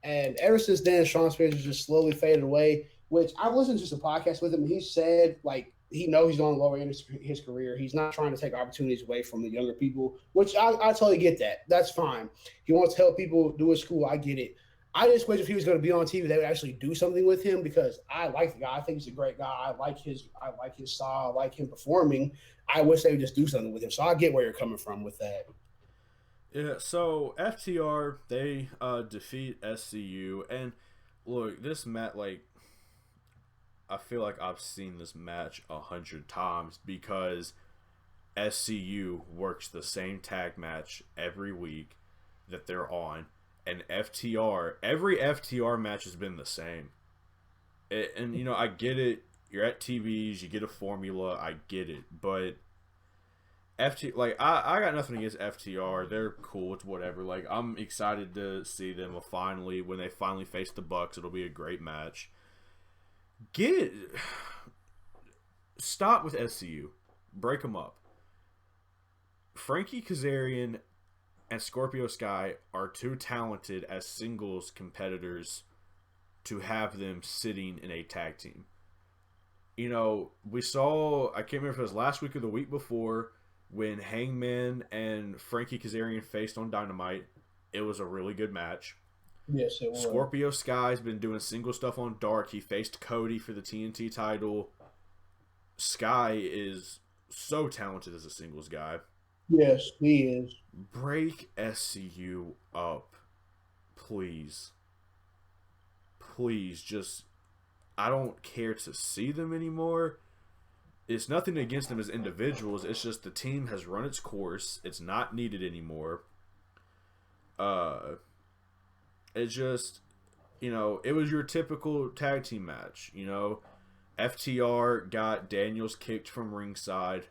And ever since then, Sean Spears has just slowly faded away. Which I've listened to some podcasts with him, and he said like he knows he's on the lower end of his career. He's not trying to take opportunities away from the younger people, which I totally get that. That's fine. He wants to help people do his school. I get it. I just wish if he was going to be on TV, they would actually do something with him because I like the guy. I think he's a great guy. I like his style. I like him performing. I wish they would just do something with him. So I get where you're coming from with that. Yeah, so FTR, they defeat SCU, and look, this match, like, I feel like I've seen this match 100 times because SCU works the same tag match every week that they're on, and every FTR match has been the same. And, you know, I get it, you're at TVs, you get a formula, I get it, but I got nothing against FTR. They're cool. It's whatever. Like, I'm excited to see them when they finally face the Bucks. It'll be a great match. Stop with SCU. Break them up. Frankie Kazarian and Scorpio Sky are too talented as singles competitors to have them sitting in a tag team. You know, we saw, I can't remember if it was last week or the week before, when Hangman and Frankie Kazarian faced on Dynamite. It was a really good match. Yes, it was. Scorpio Sky's been doing single stuff on Dark. He faced Cody for the TNT title. Sky is so talented as a singles guy. Yes, he is. Break SCU up. Please. Please, just... I don't care to see them anymore. It's nothing against them as individuals. It's just the team has run its course. It's not needed anymore. It just, you know, it was your typical tag team match. You know, FTR got Daniels kicked from ringside.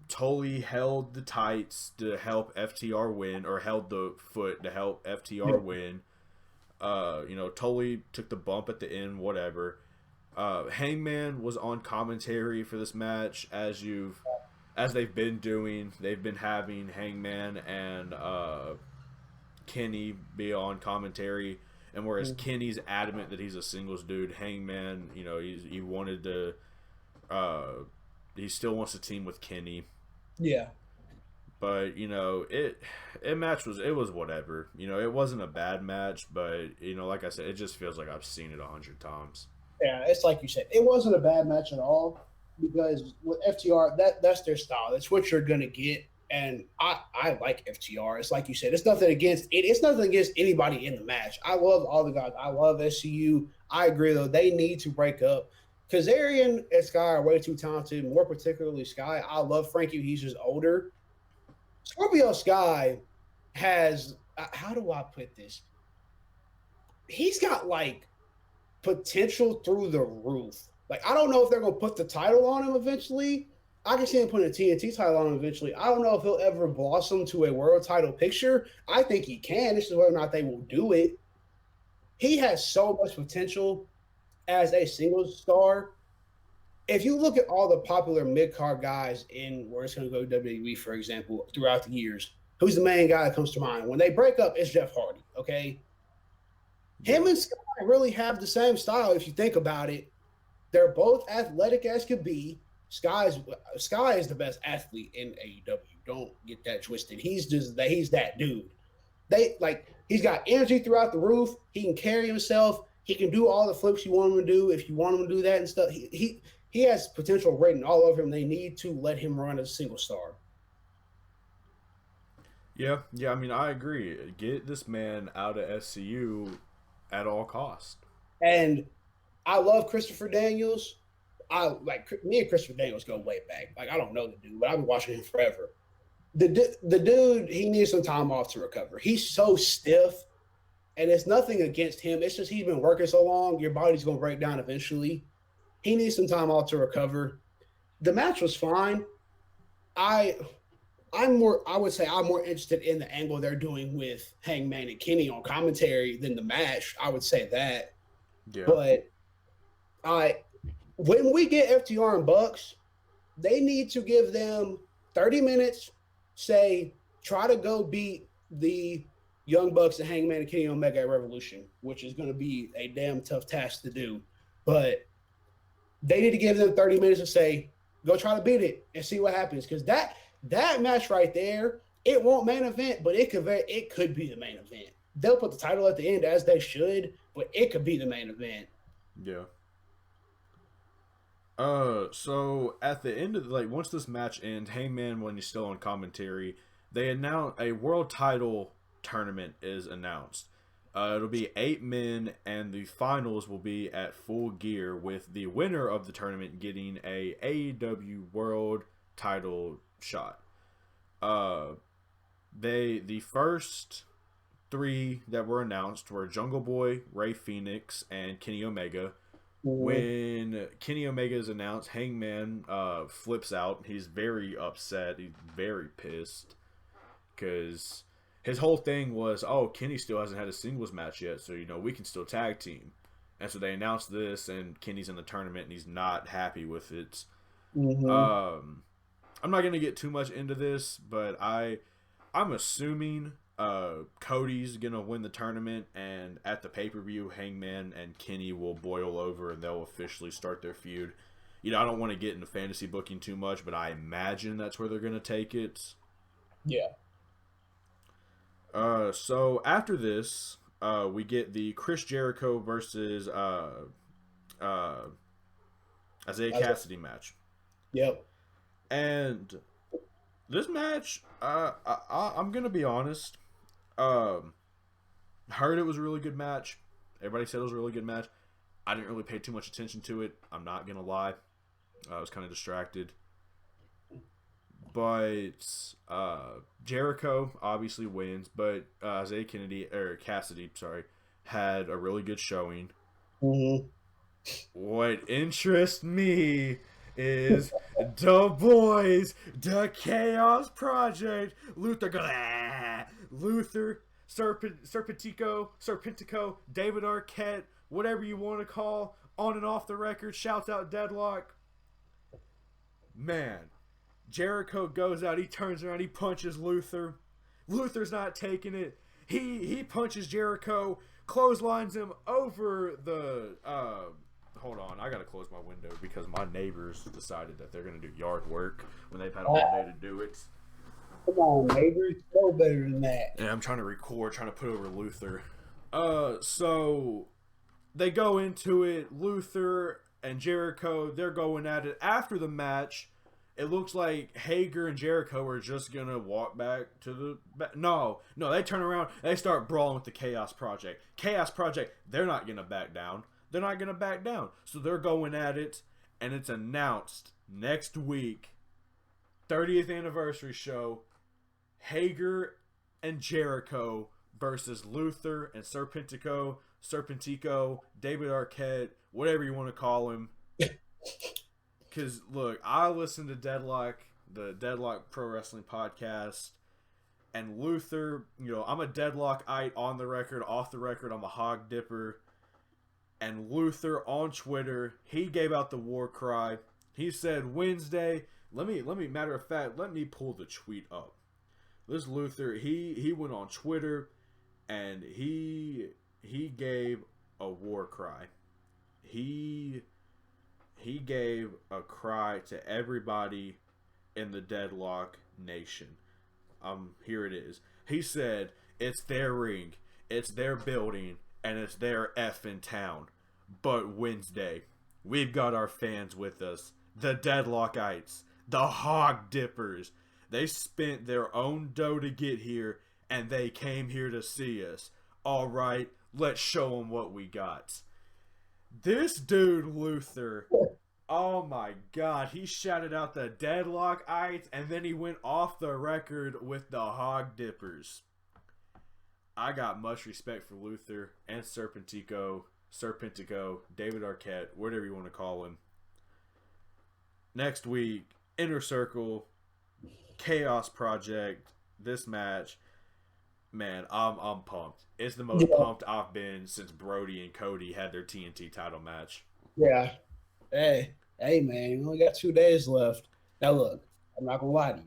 Tully held the tights to help FTR win, or held the foot to help FTR win. You know, Tully took the bump at the end, whatever. Hangman was on commentary for this match, as they've been doing. They've been having Hangman and Kenny be on commentary, and whereas Kenny's adamant that he's a singles dude, Hangman, you know, he wanted to, he still wants to team with Kenny. Yeah. But, you know, it was whatever. You know, it wasn't a bad match, but, you know, like I said, it just feels like I've seen it 100 times. Yeah, it's like you said. It wasn't a bad match at all because with FTR, that's their style. That's what you're going to get. And I like FTR. It's like you said. It's nothing against it. It's nothing against anybody in the match. I love all the guys. I love SCU. I agree, though. They need to break up. Kazarian and Sky are way too talented, more particularly Sky. I love Frankie. He's just older. Scorpio Sky has, how do I put this? He's got, like, potential through the roof. Like, I don't know if they're going to put the title on him eventually. I can see him putting a TNT title on him eventually. I don't know if he'll ever blossom to a world title picture. I think he can. This is whether or not they will do it. He has so much potential as a singles star. If you look at all the popular mid-card guys in where it's going to go WWE, for example, throughout the years, who's the main guy that comes to mind? When they break up, it's Jeff Hardy, okay? Him and Sky really have the same style if you think about it. They're both athletic as could be. Sky is the best athlete in AEW. Don't get that twisted. He's that dude. He's got energy throughout the roof. He can carry himself. He can do all the flips you want him to do if you want him to do that and stuff. He has potential written all over him. They need to let him run as a single star. Yeah, I mean, I agree. Get this man out of SCU at all costs. And I love Christopher Daniels. Me and Christopher Daniels go way back. Like, I don't know the dude, but I've been watching him forever. The dude, he needs some time off to recover. He's so stiff, and it's nothing against him. It's just he's been working so long, your body's going to break down eventually. He needs some time off to recover. The match was fine. I would say I'm more interested in the angle they're doing with Hangman and Kenny on commentary than the match. I would say that. Yeah. But when we get FTR and Bucks, they need to give them 30 minutes, say, try to go beat the Young Bucks and Hangman and Kenny Omega at Revolution, which is going to be a damn tough task to do. But they need to give them 30 minutes to say, go try to beat it and see what happens. Because that match right there, it won't main event, but it could be the main event. They'll put the title at the end as they should, but it could be the main event. Yeah. So at the end of once this match ends, Hangman, when he's still on commentary, they announce a world title tournament is announced. It'll be 8 men, and the finals will be at Full Gear, with the winner of the tournament getting a AEW World Title shot. The first 3 that were announced were Jungle Boy, Ray Phoenix, and Kenny Omega. When Kenny Omega is announced, Hangman flips out. He's very upset. He's very pissed because his whole thing was, oh, Kenny still hasn't had a singles match yet, so we can still tag team. And so they announced this, and Kenny's in the tournament, and he's not happy with it. I'm not gonna get too much into this, but I'm assuming Cody's gonna win the tournament, and at the pay-per-view, Hangman and Kenny will boil over, and they'll officially start their feud. I don't want to get into fantasy booking too much, but I imagine that's where they're gonna take it. Yeah. So after this, we get the Chris Jericho versus Isaiah Cassidy match. Yep. And this match, I'm gonna be honest. Heard it was a really good match. Everybody said it was a really good match. I didn't really pay too much attention to it. I'm not gonna lie. I was kind of distracted. But Jericho obviously wins, but Isaiah Cassidy, had a really good showing. What interests me is the boys, the Chaos Project. Luther goes, Luther, Serpentico, David Arquette, whatever you want to call, on and off the record, shouts out Deadlock. Man, Jericho goes out, he turns around, he punches Luther. Luther's not taking it. He punches Jericho, clotheslines him over the hold on, I gotta close my window because my neighbors decided that they're gonna do yard work when they've had all day to do it. Come on, neighbors, no better than that. And I'm trying to record, trying to put over Luther. So they go into it. Luther and Jericho, they're going at it. After the match, it looks like Hager and Jericho are just gonna walk back to the no, they turn around, they start brawling with the Chaos Project. Chaos Project, they're not gonna back down. They're not gonna back down. So they're going at it, and it's announced next week, 30th anniversary show, Hager and Jericho versus Luther and Serpentico, David Arquette, whatever you want to call him. Because, look, I listen to Deadlock, the Deadlock Pro Wrestling podcast, and Luther, I'm a Deadlockite on the record, off the record, I'm a hog dipper. And Luther on Twitter, he gave out the war cry. He said Wednesday, let me matter of fact, let me pull the tweet up. This Luther, he went on Twitter and he gave a war cry. He gave a cry to everybody in the Deadlock Nation. Here it is. He said, it's their ring, it's their building, and it's their effing town. But Wednesday, we've got our fans with us. The Deadlockites, the Hog Dippers. They spent their own dough to get here, and they came here to see us. Alright, let's show them what we got. This dude, Luther, oh my god, he shouted out the Deadlockites, and then he went off the record with the Hog Dippers. I got much respect for Luther and Serpentico, David Arquette, whatever you want to call him. Next week, Inner Circle, Chaos Project, this match. Man, I'm pumped. It's the most pumped I've been since Brody and Cody had their TNT title match. Yeah. Hey, man, you only got 2 days left. Now, look, I'm not gonna lie to you.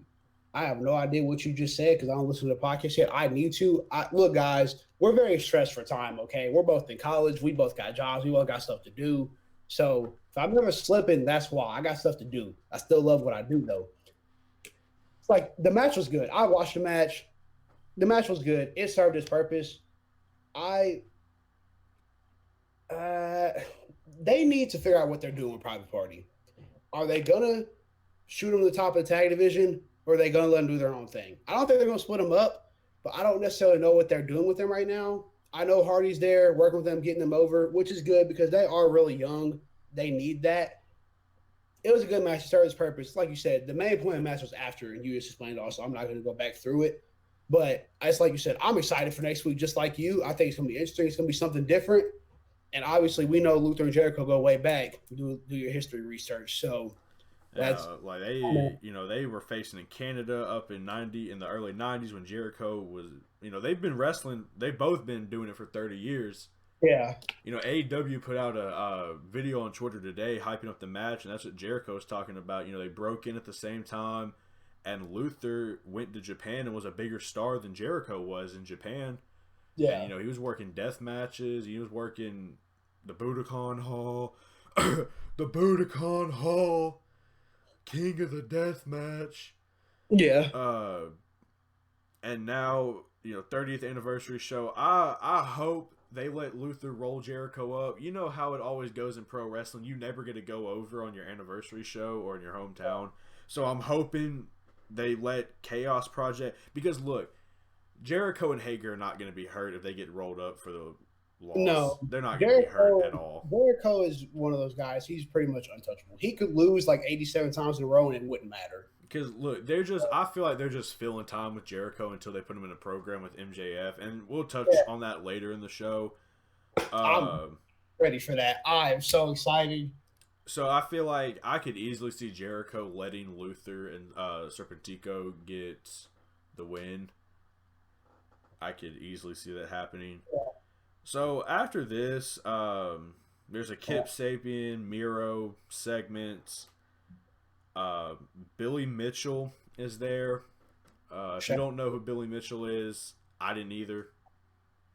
I have no idea what you just said because I don't listen to the podcast yet. I need to. Look, guys, we're very stressed for time. Okay, we're both in college. We both got jobs. We both got stuff to do. So if I'm never slipping, that's why I got stuff to do. I still love what I do, though. It's like the match was good. I watched the match. The match was good. It served its purpose. I uh, they need to figure out what they're doing with Private Party. Are they gonna shoot them to the top of the tag division, or are they gonna let them do their own thing? I don't think they're gonna split them up, but I don't necessarily know what they're doing with them right now. I know Hardy's there working with them, getting them over, which is good because they are really young. They need that. It was a good match. It served its purpose. Like you said, the main point of the match was after, and you just explained it also. I'm not going to go back through it. But it's like you said, I'm excited for next week, just like you. I think it's going to be interesting. It's going to be something different. And obviously, we know Luther and Jericho go way back. Do your history research. So that's Like they were facing in Canada up in the early '90s when Jericho was, they've been wrestling. They've both been doing it for 30 years. yeah, AEW put out a video on Twitter today hyping up the match, and that's what Jericho was talking about. They broke in at the same time, and Luther went to Japan and was a bigger star than Jericho was in Japan. yeah, And he was working death matches. He was working the Budokan Hall, the Budokan Hall, King of the Death Match. yeah. And now 30th anniversary show. I hope they let Luther roll Jericho up. You know how it always goes in pro wrestling. You never get to go over on your anniversary show or in your hometown. So I'm hoping they let Chaos Project, because look, Jericho and Hager are not going to be hurt if they get rolled up for the loss. No, They're not going to be hurt at all. Jericho is one of those guys. He's pretty much untouchable. He could lose like 87 times in a row and it wouldn't matter. Because look, I feel like they're just filling time with Jericho until they put him in a program with MJF, and we'll touch on that later in the show. I'm ready for that. I am so excited. So I feel like I could easily see Jericho letting Luther and Serpentico get the win. I could easily see that happening. Yeah. So after this, there's a Kip Sapien Miro segment. Billy Mitchell is there. If you don't know who Billy Mitchell is, I didn't either.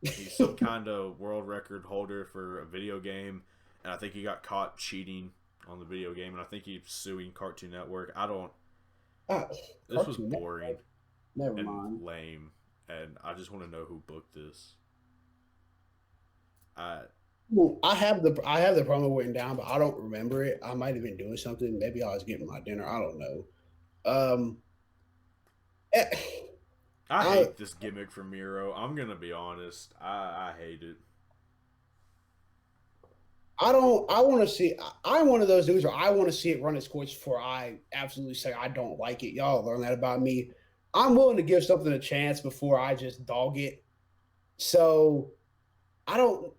He's some kind of world record holder for a video game, and I think he got caught cheating on the video game, and I think he's suing Cartoon Network. This was boring. Never and mind. Lame, and I just want to know who booked this. I have the promo written down, but I don't remember it. I might have been doing something. Maybe I was getting my dinner. I don't know. I hate this gimmick from Miro. I'm gonna be honest. I hate it. I want to see. I'm one of those dudes where I want to see it run its course before I absolutely say I don't like it. Y'all learn that about me. I'm willing to give something a chance before I just dog it. So I don't.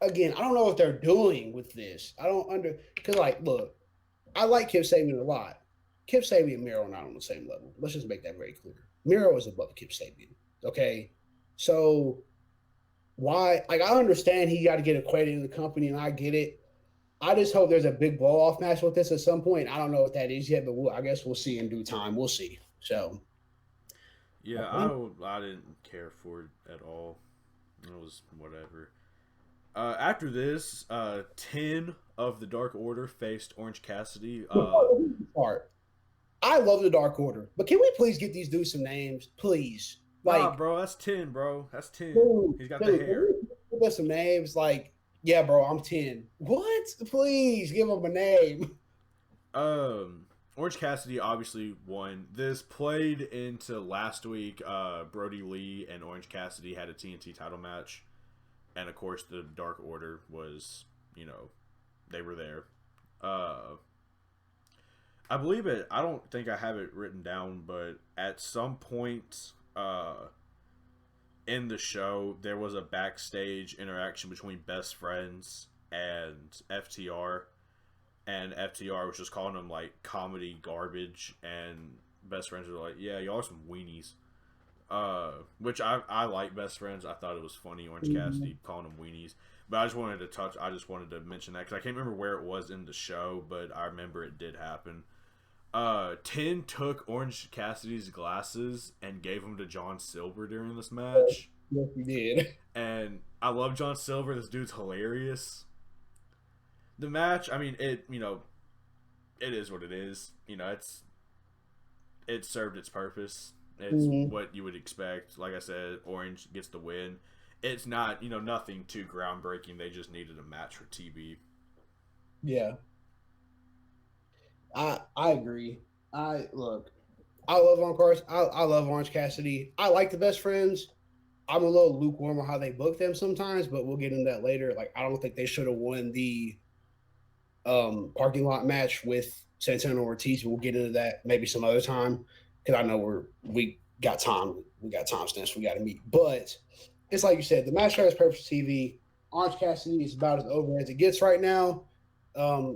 Again, I don't know what they're doing with this. I don't because look, I like Kip Sabian a lot. Kip Sabian and Miro are not on the same level. Let's just make that very clear. Miro is above Kip Sabian. Okay, so why? I understand he got to get equated in the company, and I get it. I just hope there's a big blow off match with this at some point. I don't know what that is yet, but I guess we'll see in due time. We'll see. So, yeah, I didn't care for it at all. It was whatever. After this, 10 of the Dark Order faced Orange Cassidy. I love the Dark Order, but can we please get these dudes some names, please? Nah, bro, that's 10, bro. That's 10. He's got the hair. Give us some names, yeah, bro, I'm 10. What? Please give him a name. Orange Cassidy obviously won. This played into last week. Brody Lee and Orange Cassidy had a TNT title match. And of course, the Dark Order was, they were there. I believe it. I don't think I have it written down, but at some point in the show, there was a backstage interaction between Best Friends and FTR. And FTR was just calling them, comedy garbage. And Best Friends were like, yeah, y'all are some weenies. Which I like Best Friends. I thought it was funny, Orange Cassidy calling them weenies. But I just wanted to mention that because I can't remember where it was in the show, but I remember it did happen. 10 took Orange Cassidy's glasses and gave them to John Silver during this match. Yes, he did. And I love John Silver. This dude's hilarious. The match, I mean, it is what it is. It served its purpose. It's what you would expect. Like I said, Orange gets the win. It's not, nothing too groundbreaking. They just needed a match for TV. Yeah. I agree. I love I love Orange Cassidy. I like the Best Friends. I'm a little lukewarm on how they book them sometimes, but we'll get into that later. Like, I don't think they should have won the parking lot match with Santana Ortiz. We'll get into that maybe some other time because I know we got time. We got time stamps. We got to meet. But it's like you said, the match has purpose TV. Orange Cassidy is about as over as it gets right now.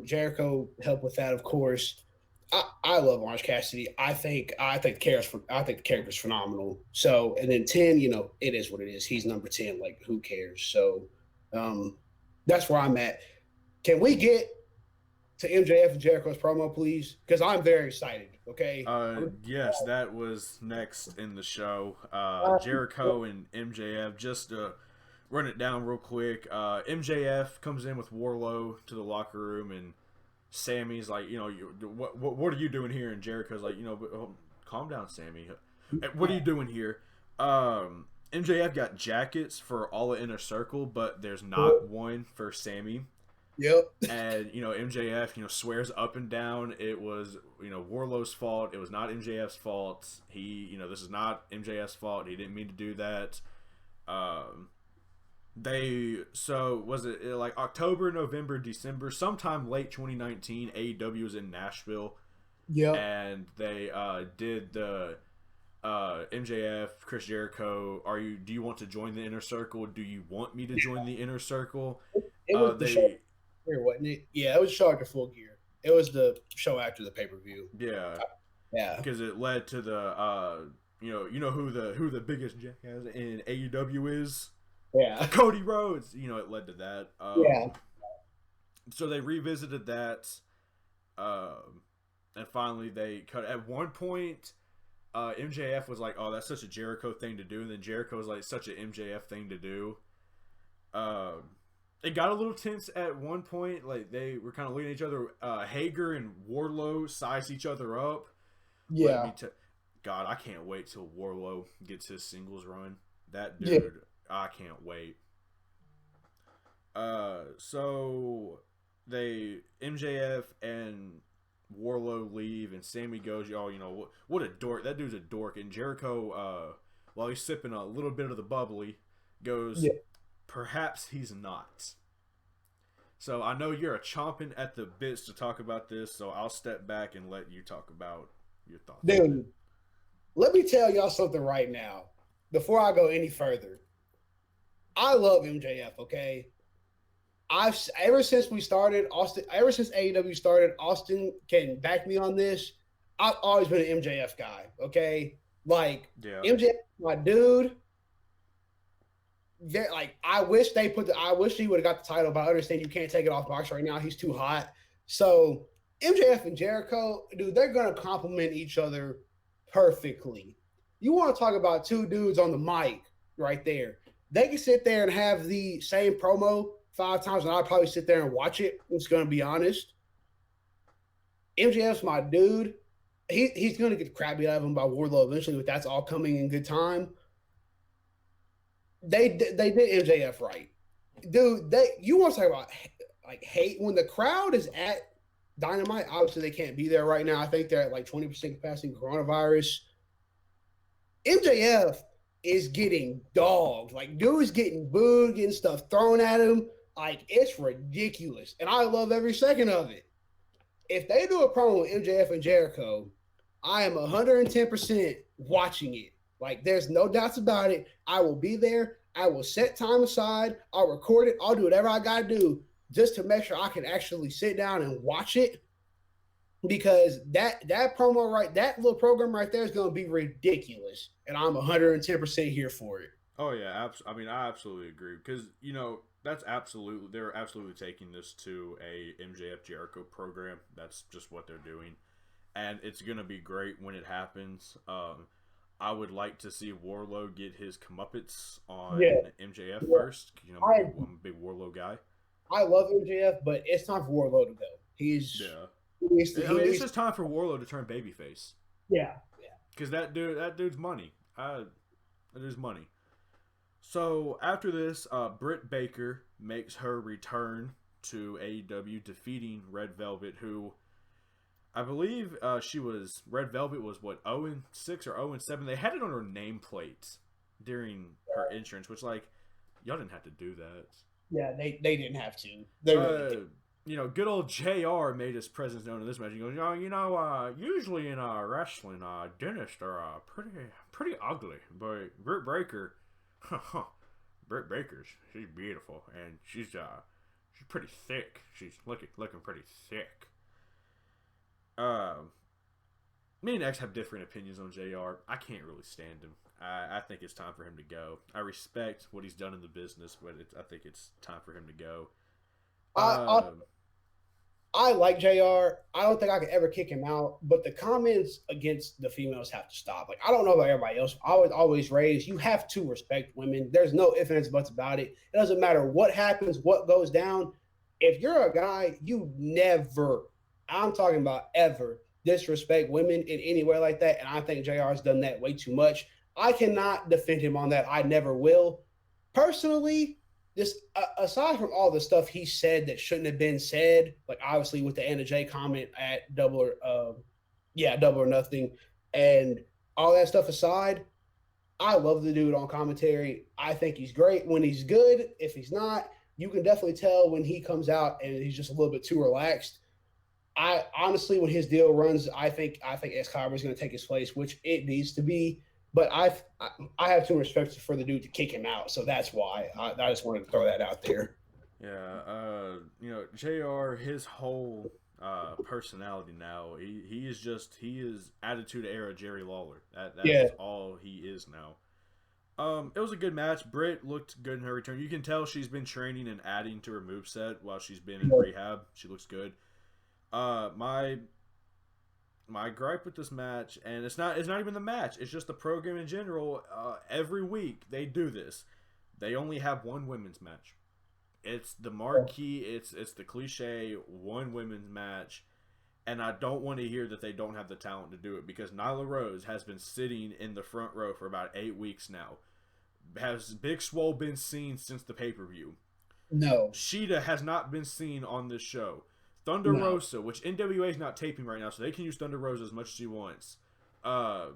Jericho helped with that, of course. I love Orange Cassidy. I think the character's phenomenal. So, and then 10, it is what it is. He's number 10. Like, who cares? So, that's where I'm at. Can we get to MJF and Jericho's promo, please? Because I'm very excited. Okay. Yes, that was next in the show. Jericho and MJF. Just to run it down real quick. MJF comes in with Wardlow to the locker room, and Sammy's like, what are you doing here? And Jericho's like, calm down, Sammy. What are you doing here? MJF got jackets for all the Inner Circle, but there's not one for Sammy. Yep. And, MJF, swears up and down it was, Wardlow's fault. It was not MJF's fault. This is not MJF's fault. He didn't mean to do that. Was it like October, November, December, sometime late 2019, AEW was in Nashville. Yeah. And they did the MJF, Chris Jericho, do you want to join the Inner Circle? Do you want me to join the Inner Circle? It was the show here, wasn't it? Yeah, it was show after Full Gear. It was the show after the pay-per-view. Yeah. Yeah. Because it led to the who the biggest jackass in AEW is? Yeah. Cody Rhodes. It led to that. Yeah. So they revisited that. And finally they cut. At one point, MJF was like, "Oh, that's such a Jericho thing to do," and then Jericho was like, "Such an MJF thing to do." It got a little tense at one point. Like, they were kind of looking at each other. Hager and Wardlow sized each other up. Yeah. God, I can't wait till Wardlow gets his singles run. That dude, yeah. I can't wait. So MJF and Wardlow leave, and Sammy goes, what a dork. That dude's a dork. And Jericho, while he's sipping a little bit of the bubbly, goes, yeah. Perhaps he's not. So I know you're chomping at the bits to talk about this, so I'll step back and let you talk about your thoughts. Dude, let me tell y'all something right now before I go any further. I love MJF, okay? Ever since we started, ever since AEW started, Austin can back me on this. I've always been an MJF guy, okay? Like, yeah. MJF, my dude. Like, I wish he would have got the title, but I understand you can't take it off Box right now. He's too hot. So MJF and Jericho, dude, they're gonna complement each other perfectly. You want to talk about two dudes on the mic right there? They can sit there and have the same promo 5 times, and I'll probably sit there and watch it. I'm just gonna be honest. MJF's my dude. He's gonna get the crap beat out of him by Wardlow eventually, but that's all coming in good time. They did MJF right, dude. You want to talk about like hate when the crowd is at Dynamite? Obviously, they can't be there right now. I think they're at like 20% capacity coronavirus. MJF is getting dogged. Like, dude is getting booed, getting stuff thrown at him. Like, it's ridiculous, and I love every second of it. If they do a promo with MJF and Jericho, I am 110% watching it. Like, there's no doubts about it. I will be there. I will set time aside. I'll record it. I'll do whatever I got to do just to make sure I can actually sit down and watch it, because that promo that little program right there is going to be ridiculous. and I'm 110% here for it. Oh yeah, I mean, I absolutely agree because they're absolutely taking this to a MJF Jericho program. That's just what they're doing, and it's gonna be great when it happens. I would like to see Warlow get his comeuppance on Yeah, MJF yeah. first. I I'm a big Warlow guy. I love MJF, but it's time for Warlow to go. Yeah, He needs to I he mean, it's needs just time for Warlow to turn babyface yeah. because that dude's money. That dude's money. So after this, Britt Baker makes her return to AEW, defeating Red Velvet, who I believe Red Velvet was what 0-6 or 0-7. They had it on her nameplate during her entrance, which like y'all didn't have to do that. Yeah, they didn't have to. They really did. Good old JR made his presence known in this match. He goes, usually in wrestling, dentists are pretty ugly, but Britt Baker, Britt Baker's she's beautiful and she's pretty thick. She's looking pretty thick. Me and X have different opinions on JR. I can't really stand him. I think it's time for him to go. I respect what he's done in the business, but I think it's time for him to go. I like JR. I don't think I could ever kick him out, but the comments against the females have to stop. Like, I don't know about everybody else. I was always raised, you have to respect women. There's no ifs, ands, buts about it. It doesn't matter what happens, what goes down. If you're a guy, you never, I'm talking about ever, disrespect women in any way like that. And I think JR has done that way too much. I cannot defend him on that. I never will. Personally, just aside from all the stuff he said that shouldn't have been said, like obviously with the Anna J comment at Double or Nothing, and all that stuff aside, I love the dude on commentary. I think he's great when he's good. If he's not, you can definitely tell when he comes out and he's just a little bit too relaxed. I honestly, when his deal runs, I think Excalibur is going to take his place, which it needs to be. But I have too much respect for the dude to kick him out, so that's why I just wanted to throw that out there. Yeah, JR, his whole personality now, he is Attitude Era Jerry Lawler. That is all he is now. It was a good match. Britt looked good in her return. You can tell she's been training and adding to her moveset while she's been in rehab. She looks good. My gripe with this match, and it's not even the match, it's just the program in general. Every week they do this. They only have one women's match. It's the marquee, it's the cliche one women's match, and I don't want to hear that they don't have the talent to do it, because Nyla Rose has been sitting in the front row for about 8 weeks now. Has Big Swole been seen since the pay-per-view? No. Sheeta has not been seen on this show. Thunder Rosa, which NWA is not taping right now, so they can use Thunder Rosa as much as she wants. God,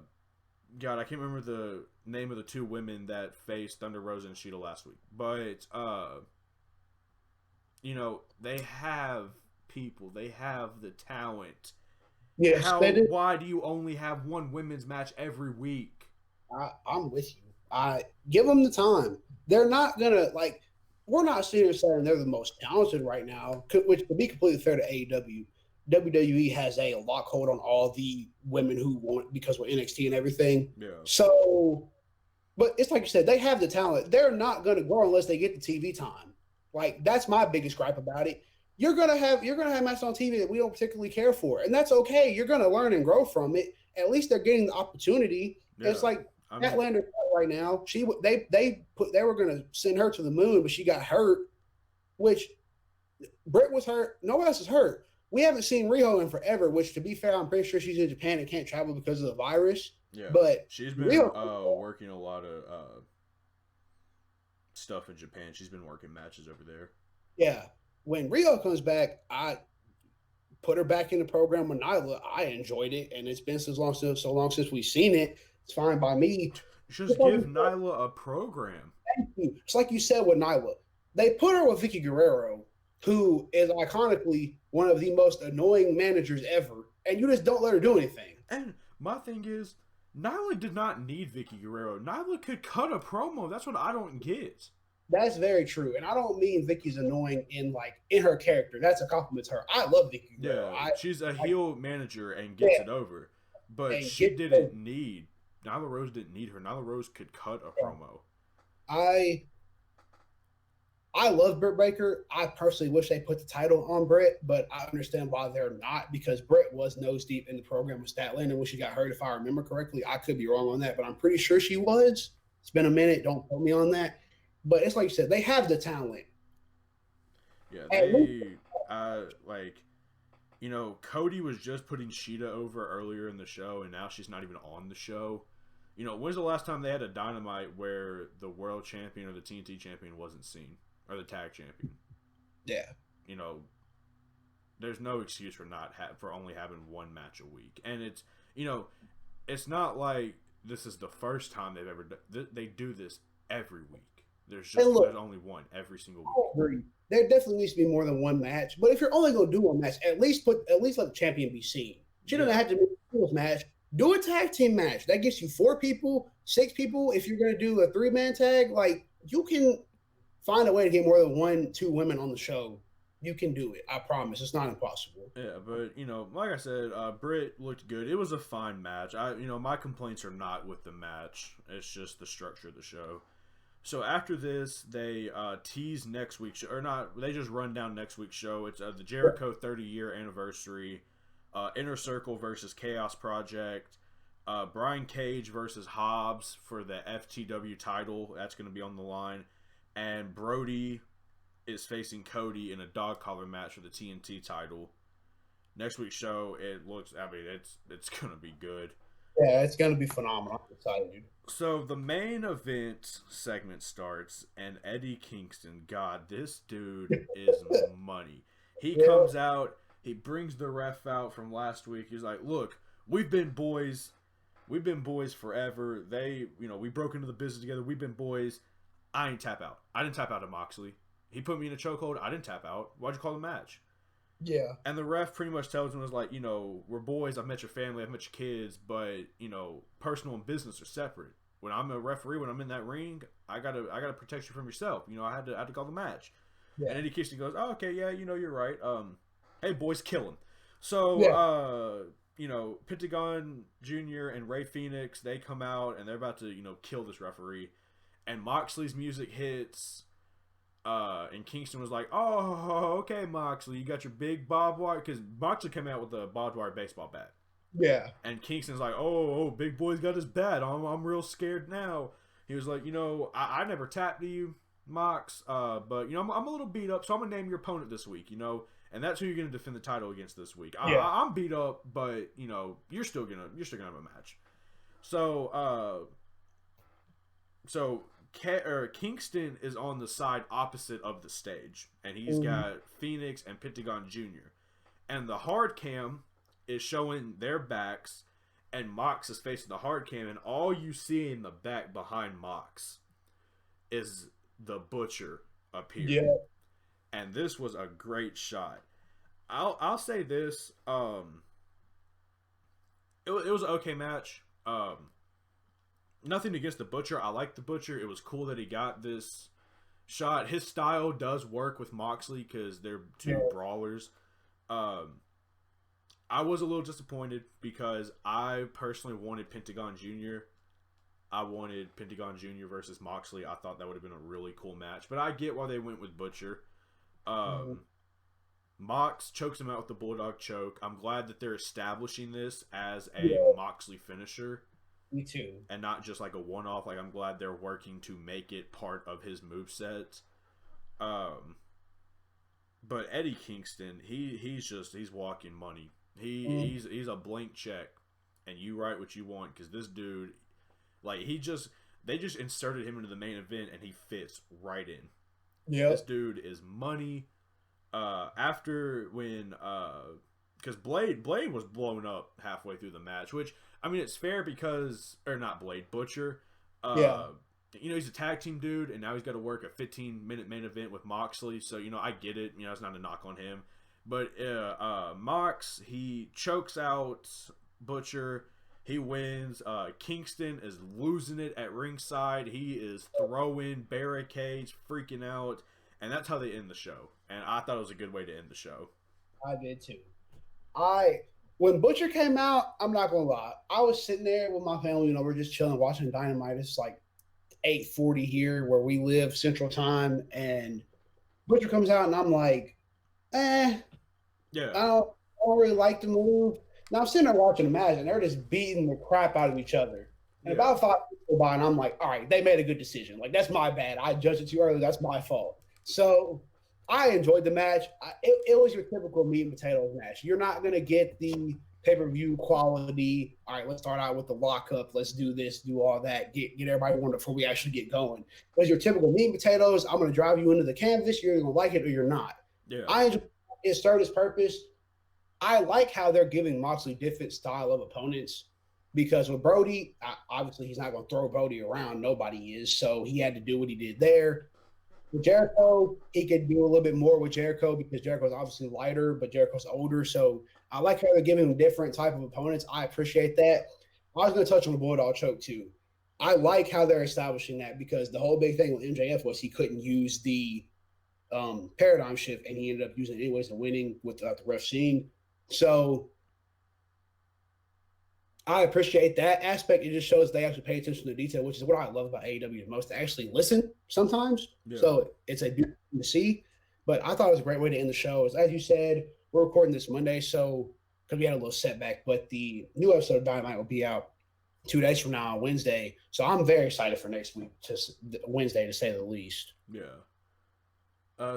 I can't remember the name of the two women that faced Thunder Rosa and Sheeta last week. But, they have people. They have the talent. Yes, why do you only have one women's match every week? I'm with you. Give them the time. They're not going to, we're not sitting here saying they're the most talented right now, which, to be completely fair to AEW, WWE has a lockhold on all the women who want, because we're NXT and everything. Yeah. So, but it's like you said, they have the talent. They're not going to grow unless they get the TV time. Like, that's my biggest gripe about it. You're gonna have matches on TV that we don't particularly care for, and that's okay. You're gonna learn and grow from it. At least they're getting the opportunity. Yeah. It's like Statlander right now. They were gonna send her to the moon, but she got hurt. Which Britt was hurt. No one else is hurt. We haven't seen Riho in forever. Which, to be fair, I'm pretty sure she's in Japan and can't travel because of the virus. Yeah, but she's been working a lot of stuff in Japan. She's been working matches over there. Yeah. When Riho comes back, I put her back in the program with Nyla. I enjoyed it, and it's been so long since we've seen it. It's fine by me. Just give Nyla a program. Thank you. It's like you said with Nyla. They put her with Vicky Guerrero, who is iconically one of the most annoying managers ever, and you just don't let her do anything. And my thing is, Nyla did not need Vicky Guerrero. Nyla could cut a promo. That's what I don't get. That's very true, and I don't mean Vicky's annoying in her character. That's a compliment to her. I love Vicky Guerrero. Yeah, she's a heel manager and gets it over, but she didn't need Nyla Rose didn't need her. Nyla Rose could cut a promo. I love Britt Baker. I personally wish they put the title on Britt, but I understand why they're not, because Britt was nose deep in the program with Statlander and when she got hurt, if I remember correctly. I could be wrong on that, but I'm pretty sure she was. It's been a minute. Don't put me on that. But it's like you said, they have the talent. Yeah, they Cody was just putting Sheeta over earlier in the show, and now she's not even on the show. When's the last time they had a Dynamite where the world champion or the TNT champion wasn't seen? Or the tag champion? Yeah. There's no excuse for for only having one match a week. And it's not like this is the first time they've ever done. They do this every week. There's only one every single week. I agree. There definitely needs to be more than one match. But if you're only going to do one match, at least let the champion be seen. She doesn't have to be a singles match. Do a tag team match. That gets you 4 people, 6 people. If you're going to do a 3-man tag, you can find a way to get more than 1, 2 women on the show. You can do it. I promise. It's not impossible. Yeah, but like I said, Britt looked good. It was a fine match. My complaints are not with the match. It's just the structure of the show. So after this, they tease next week's show, or not? They just run down next week's show. It's the Jericho 30-year anniversary, Inner Circle versus Chaos Project, Brian Cage versus Hobbs for the FTW title. That's going to be on the line, and Brody is facing Cody in a dog collar match for the TNT title. Next week's show, it's going to be good. Yeah, it's going to be phenomenal. I'm excited. So the main event segment starts, and Eddie Kingston, God, this dude is money. He comes out, he brings the ref out from last week. He's like, look, we've been boys forever. We broke into the business together. We've been boys. I ain't tap out. I didn't tap out at Moxley. He put me in a chokehold. I didn't tap out. Why'd you call the match? Yeah. And the ref pretty much tells him, was like, we're boys. I've met your family. I've met your kids. But, personal and business are separate. When I'm a referee, when I'm in that ring, I gotta protect you from yourself. I had to call the match. Yeah. And Eddie Kingston goes, oh, okay, yeah, you're right. Hey, boys, kill him. So, Pentagon Jr. and Ray Phoenix, they come out, and they're about to, kill this referee. And Moxley's music hits. And Kingston was like, oh, okay, Moxley, you got your big barbed wire, because Moxley came out with a barbed wire baseball bat. Yeah. And Kingston's like, oh, big boy's got his bat. I'm real scared now. He was like, I never tapped to you, Mox, but I'm a little beat up, so I'm gonna name your opponent this week, and that's who you're gonna defend the title against this week. Yeah. I'm beat up, but you're still gonna have a match. So Kingston is on the side opposite of the stage, and he's got Phoenix and Pentagon Jr. And the hard cam is showing their backs, and Mox is facing the hard cam, and all you see in the back behind Mox is the Butcher appear. Yeah. And this was a great shot. I'll say this. It was an okay match. Nothing against the Butcher. I like the Butcher. It was cool that he got this shot. His style does work with Moxley because they're two brawlers. I was a little disappointed because I personally wanted Pentagon Jr. I wanted Pentagon Jr. versus Moxley. I thought that would have been a really cool match. But I get why they went with Butcher. Mox chokes him out with the Bulldog choke. I'm glad that they're establishing this as a Moxley finisher. Me too. And not just like a one-off. I'm glad they're working to make it part of his moveset. But Eddie Kingston, he's walking money. He's a blank check, and you write what you want, because this dude, they just inserted him into the main event, and he fits right in. Yeah, this dude is money. After when because Blade was blown up halfway through the match, which it's fair because Butcher. He's a tag team dude, and now he's got to work a 15-minute main event with Moxley. So I get it. It's not a knock on him. But Mox, he chokes out Butcher. He wins. Kingston is losing it at ringside. He is throwing barricades, freaking out. And that's how they end the show. And I thought it was a good way to end the show. I did too. when Butcher came out, I'm not gonna lie. I was sitting there with my family, we're just chilling, watching Dynamite. It's like 8:40 here where we live, Central Time, and Butcher comes out, and I'm like, Yeah, I don't really like the move. Now I'm sitting there watching the match, and they're just beating the crap out of each other. And yeah, about 5 minutes go by, and I'm like, all right, they made a good decision. Like that's my bad. I judged it too early. That's my fault. So I enjoyed the match. It was your typical meat and potatoes match. You're not gonna get the pay-per-view quality. All right, let's start out with the lockup. Let's do this, do all that, get everybody warmed up before we actually get going. But your typical meat and potatoes, I'm gonna drive you into the canvas. You're gonna like it or you're not. yeah, I enjoy it served its purpose. I like how they're giving Moxley different style of opponents because with Brody, obviously he's not going to throw Brody around. Nobody is. So he had to do what he did there. With Jericho, he could do a little bit more with Jericho because Jericho's obviously lighter, but Jericho's older. So I like how they're giving him different type of opponents. I appreciate that. I was going to touch on the Bulldog choke too. I like how they're establishing that because the whole big thing with MJF was he couldn't use the paradigm shift, and he ended up using it anyways and winning without the ref seeing. So I appreciate that aspect. It just shows they actually pay attention to detail, which is what I love about AEW the most. They actually listen sometimes. yeah. So it's a beautiful thing to see. But I thought it was a great way to end the show. As you said, we're recording this Monday, so because we had a little setback, but the new episode of Dynamite will be out 2 days from now on Wednesday. So I'm very excited for next week, to Wednesday, to say the least. Yeah.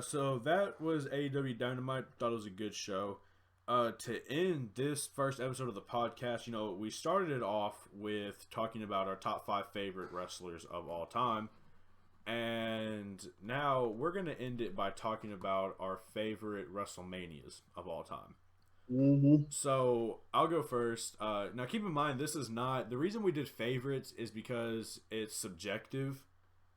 So that was AEW Dynamite. Thought it was a good show. To end this first episode of the podcast, we started it off with talking about our top 5 favorite wrestlers of all time. And now we're going to end it by talking about our favorite WrestleManias of all time. Mm-hmm. So I'll go first. Now keep in mind, this is not... The reason we did favorites is because it's subjective.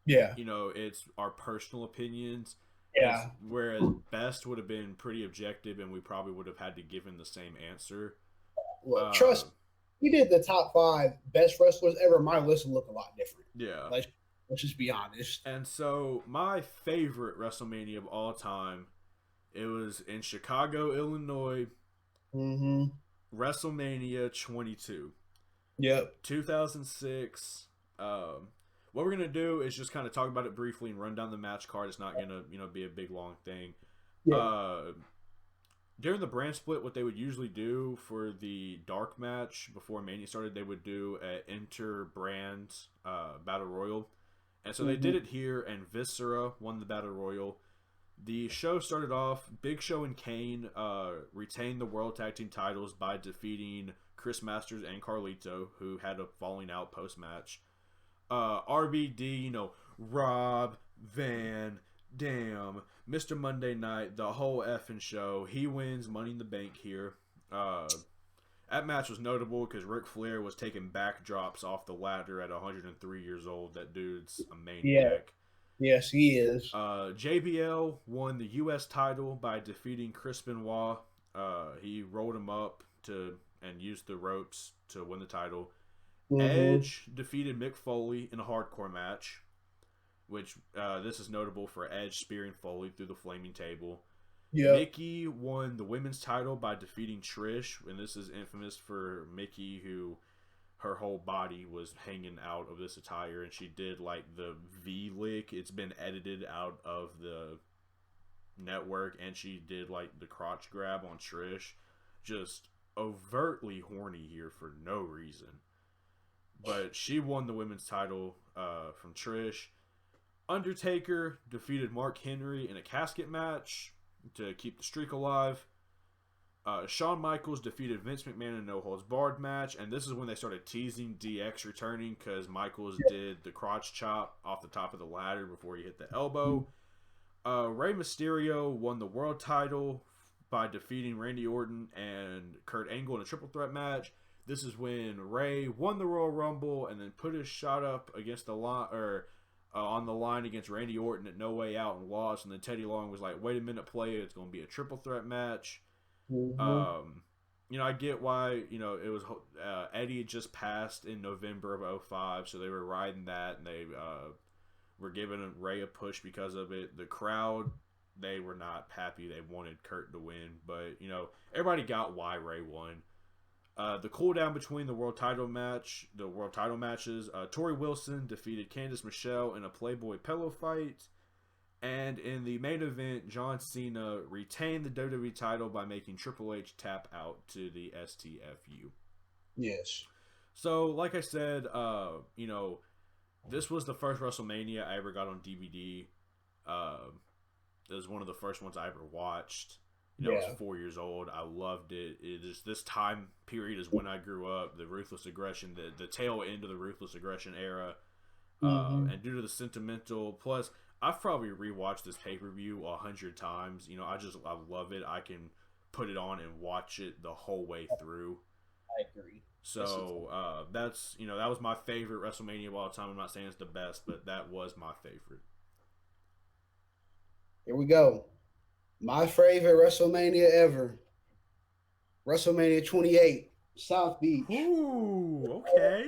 Yeah. It's our personal opinions. Yeah. Whereas best would have been pretty objective, and we probably would have had to give him the same answer. Look, trust me, we did the top 5 best wrestlers ever. My list would look a lot different. Yeah. Let's just be honest. And so my favorite WrestleMania of all time, it was in Chicago, Illinois. Mm-hmm. WrestleMania 22. Yep. 2006. What we're gonna do is just kind of talk about it briefly and run down the match card. It's not gonna be a big long thing. Yeah. During the brand split, what they would usually do for the dark match before Mania started, they would do an inter-brand battle royal, and so they did it here. And Viscera won the battle royal. The show started off. Big Show and Kane retained the World Tag Team titles by defeating Chris Masters and Carlito, who had a falling out post match. RBD, Rob Van Dam, Mr. Monday Night, the whole effing show. He wins Money in the Bank here. That match was notable because Ric Flair was taking backdrops off the ladder at 103 years old. That dude's a maniac. Yeah. Yes, he is. JBL won the U.S. title by defeating Chris Benoit. He rolled him up and used the ropes to win the title. Edge defeated Mick Foley in a hardcore match, which this is notable for Edge spearing Foley through the flaming table. Yep. Mickey won the women's title by defeating Trish, and this is infamous for Mickey, who her whole body was hanging out of this attire, and she did like the V-lick. It's been edited out of the network, and she did like the crotch grab on Trish. Just overtly horny here for no reason. But she won the women's title from Trish. Undertaker defeated Mark Henry in a casket match to keep the streak alive. Shawn Michaels defeated Vince McMahon in a no holds barred match, and this is when they started teasing DX returning because Michaels did the crotch chop off the top of the ladder before he hit the elbow. Rey Mysterio won the world title by defeating Randy Orton and Kurt Angle in a triple threat match. This is when Rey won the Royal Rumble and then put his shot up against the line, on the line against Randy Orton at No Way Out and lost. And then Teddy Long was like, "Wait a minute, play it. It's going to be a triple threat match." I get why. It was Eddie had just passed in November of 2005, so they were riding that, and they were giving Rey a push because of it. The crowd, they were not happy. They wanted Kurt to win, but everybody got why Rey won. The cooldown between the world title matches, Tori Wilson defeated Candice Michelle in a Playboy pillow fight. And in the main event, John Cena retained the WWE title by making Triple H tap out to the STFU. Yes. So, like I said, this was the first WrestleMania I ever got on DVD. It was one of the first ones I ever watched. I was 4 years old. I loved it. This time period is when I grew up. The Ruthless Aggression, the tail end of the Ruthless Aggression era. And due to the sentimental, plus I've probably rewatched this pay-per-view 100 times. I love it. I can put it on and watch it the whole way through. I agree. So that was my favorite WrestleMania of all time. I'm not saying it's the best, but that was my favorite. Here we go. My favorite WrestleMania ever. WrestleMania 28, South Beach. Ooh, okay.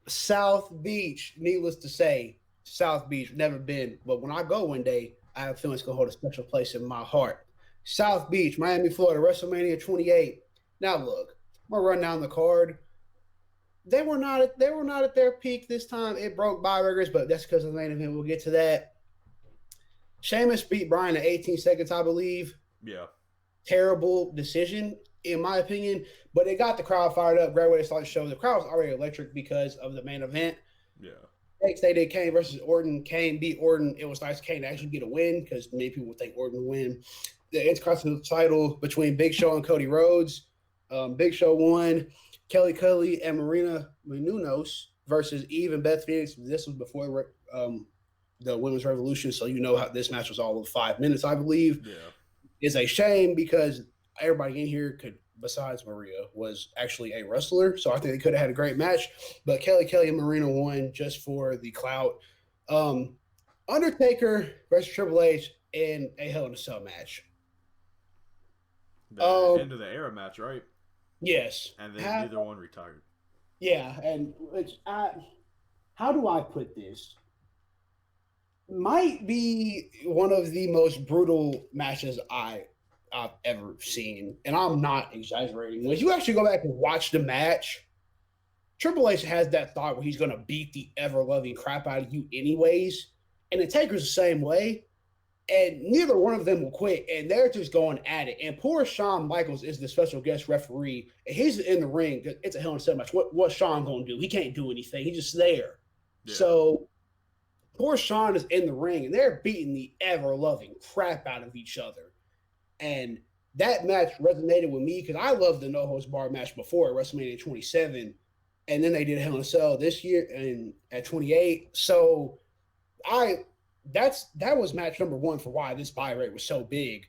South Beach, needless to say, South Beach, never been. But when I go one day, I have a feeling it's going to hold a special place in my heart. South Beach, Miami, Florida, WrestleMania 28. Now look, I'm going to run down the card. They were not at their peak this time. It broke bye records, but that's because of the main event. We'll get to that. Sheamus beat Bryan in 18 seconds, I believe. Yeah. Terrible decision, in my opinion, but it got the crowd fired up. Great way to start the show. The crowd was already electric because of the main event. Yeah. Next they did Kane versus Orton. Kane beat Orton. It was nice Kane to actually get a win because many people would think Orton would win. The Intercontinental title between Big Show and Cody Rhodes. Big Show won. Kelly Kelly and Marina Menounos versus Eve and Beth Phoenix. This was before the Women's Revolution, so you know how this match was all of 5 minutes, I believe. Yeah. It's a shame because everybody in here besides Maria, was actually a wrestler. So I think they could have had a great match. But Kelly and Marina won just for the clout. Undertaker versus Triple H in a Hell in a Cell match. The end of the era match, right? Yes. And then neither one retired. Yeah, and how do I put this? Might be one of the most brutal matches I've ever seen, and I'm not exaggerating. When you actually go back and watch the match, Triple H has that thought where he's going to beat the ever-loving crap out of you anyways, and the Taker's the same way, and neither one of them will quit, and they're just going at it. And poor Shawn Michaels is the special guest referee, and he's in the ring. It's a Hell in a Cell match. What's Shawn going to do? He can't do anything. He's just there. Yeah. So poor Shawn is in the ring, and they're beating the ever-loving crap out of each other. And that match resonated with me because I loved the no-holds-barred match before at WrestleMania 27, and then they did Hell in a Cell this year and at 28. So that was match number one for why this buy rate was so big.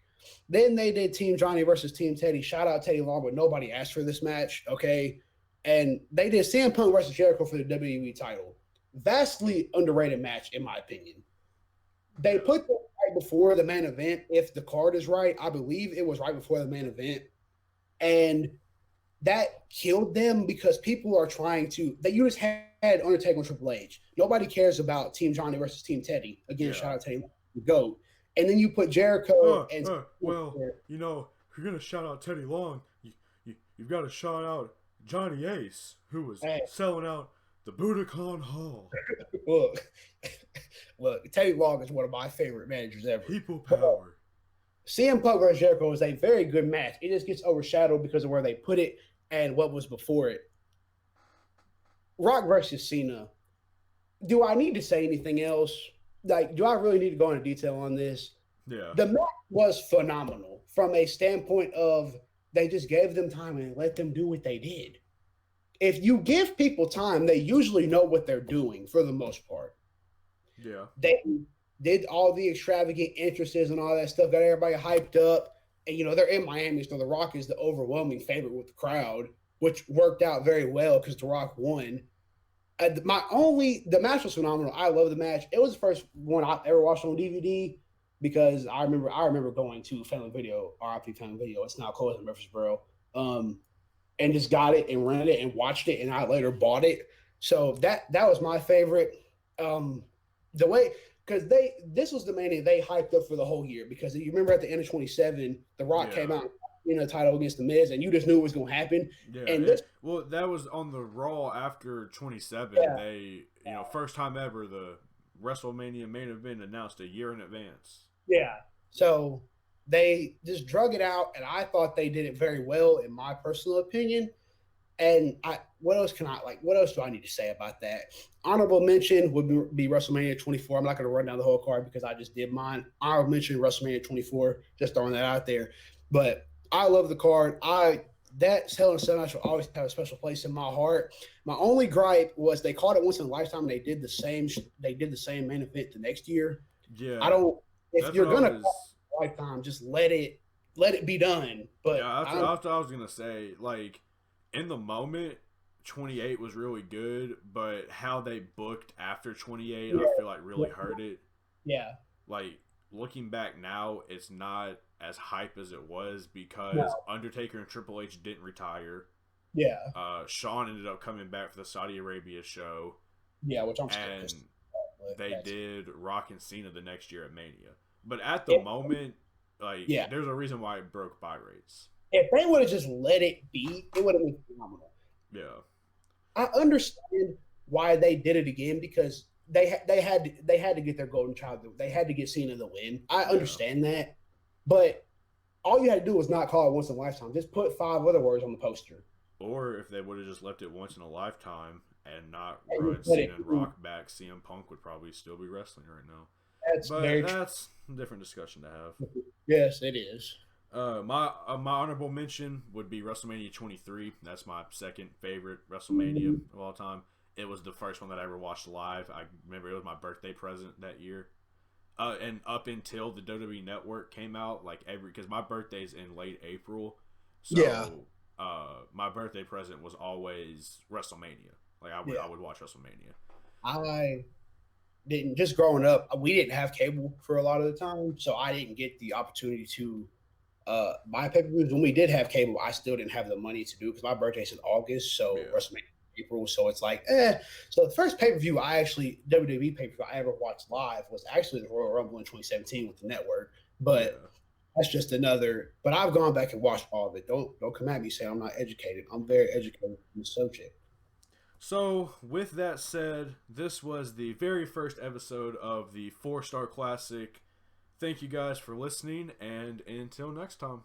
Then they did Team Johnny versus Team Teddy. Shout out Teddy Long, but nobody asked for this match, okay? And they did CM Punk versus Jericho for the WWE title. Vastly underrated match, in my opinion. They put them right before the main event. If the card is right, I believe it was right before the main event. And that killed them because people are trying to – you just had Undertaker and Triple H. Nobody cares about Team Johnny versus Team Teddy. Again, shout out Teddy, the GOAT. And then you put Jericho and – well, if you're going to shout out Teddy Long, you've got to shout out Johnny Ace, who was selling out the Budokan Hall. Look, Teddy Long is one of my favorite managers ever. People power. CM Punk versus Jericho was a very good match. It just gets overshadowed because of where they put it and what was before it. Rock versus Cena. Do I need to say anything else? Like, do I really need to go into detail on this? Yeah. The match was phenomenal from a standpoint of they just gave them time and let them do what they did. If you give people time, they usually know what they're doing for the most part. Yeah. They did all the extravagant entrances and all that stuff, got everybody hyped up. And, they're in Miami, so The Rock is the overwhelming favorite with the crowd, which worked out very well because The Rock won. The match was phenomenal. I love the match. It was the first one I ever watched on DVD because I remember going to Family Video, RIP Family Video. It's now closed in Murfreesboro. And just got it and rented it and watched it, and I later bought it. So that was my favorite. The way because this was the Mania they hyped up for the whole year because you remember at the end of 27, The Rock came out in a title against the Miz, and you just knew it was going to happen. Yeah, And this, well, that was on the Raw after 27. yeah, They, first time ever the WrestleMania main event announced a year in advance. yeah. So they just drug it out, and I thought they did it very well, in my personal opinion. And what else can I like? What else do I need to say about that? Honorable mention would be WrestleMania 24. I'm not going to run down the whole card because I just did mine. Honorable mention WrestleMania 24. Just throwing that out there. But I love the card. That Hell in a Cell match will always have a special place in my heart. My only gripe was they called it once in a lifetime. And they did the same. They did the same main event the next year. Yeah, I don't. If that's you're what gonna I was. call it a lifetime, just let it be done. But Yeah, that's what I was gonna say. Like, in the moment, 28 was really good, but how they booked after 28, I feel like really hurt it. yeah, Like, looking back now, it's not as hype as it was because no, Undertaker and Triple H didn't retire. yeah. Shawn ended up coming back for the Saudi Arabia show, Yeah, which I'm still and pissed about, they but did Rock and Cena the next year at Mania. But at the if, moment, like, yeah, there's a reason why it broke buy rates. if they would have just let it be, it would have been phenomenal. Yeah. I understand why they did it again because they had to get their golden child. They had to get Cena the win. I understand that, but all you had to do was not call it once in a lifetime. Just put 5 other words on the poster. Or if they would have just left it once in a lifetime and not And run Cena and Rock back, CM Punk would probably still be wrestling right now. That's But very that's a different discussion to have. Yes, it is. My honorable mention would be WrestleMania 23. That's my second favorite WrestleMania of all time. It was the first one that I ever watched live. I remember it was my birthday present that year. And up until the WWE Network came out, because my birthday's in late April, so Yeah. My birthday present was always WrestleMania. Like I would watch WrestleMania. I didn't just growing up. We didn't have cable for a lot of the time, so I didn't get the opportunity to buy pay-per-views. When we did have cable, I still didn't have the money to do because my birthday's in August, so WrestleMania April. So it's like, So the first pay-per-view WWE pay-per-view I ever watched live was actually the Royal Rumble in 2017 with the network. But that's just another. But I've gone back and watched all of it. Don't come at me saying I'm not educated. I'm very educated in the subject. So, with that said, this was the very first episode of the 4-Star Classic. Thank you guys for listening, and until next time.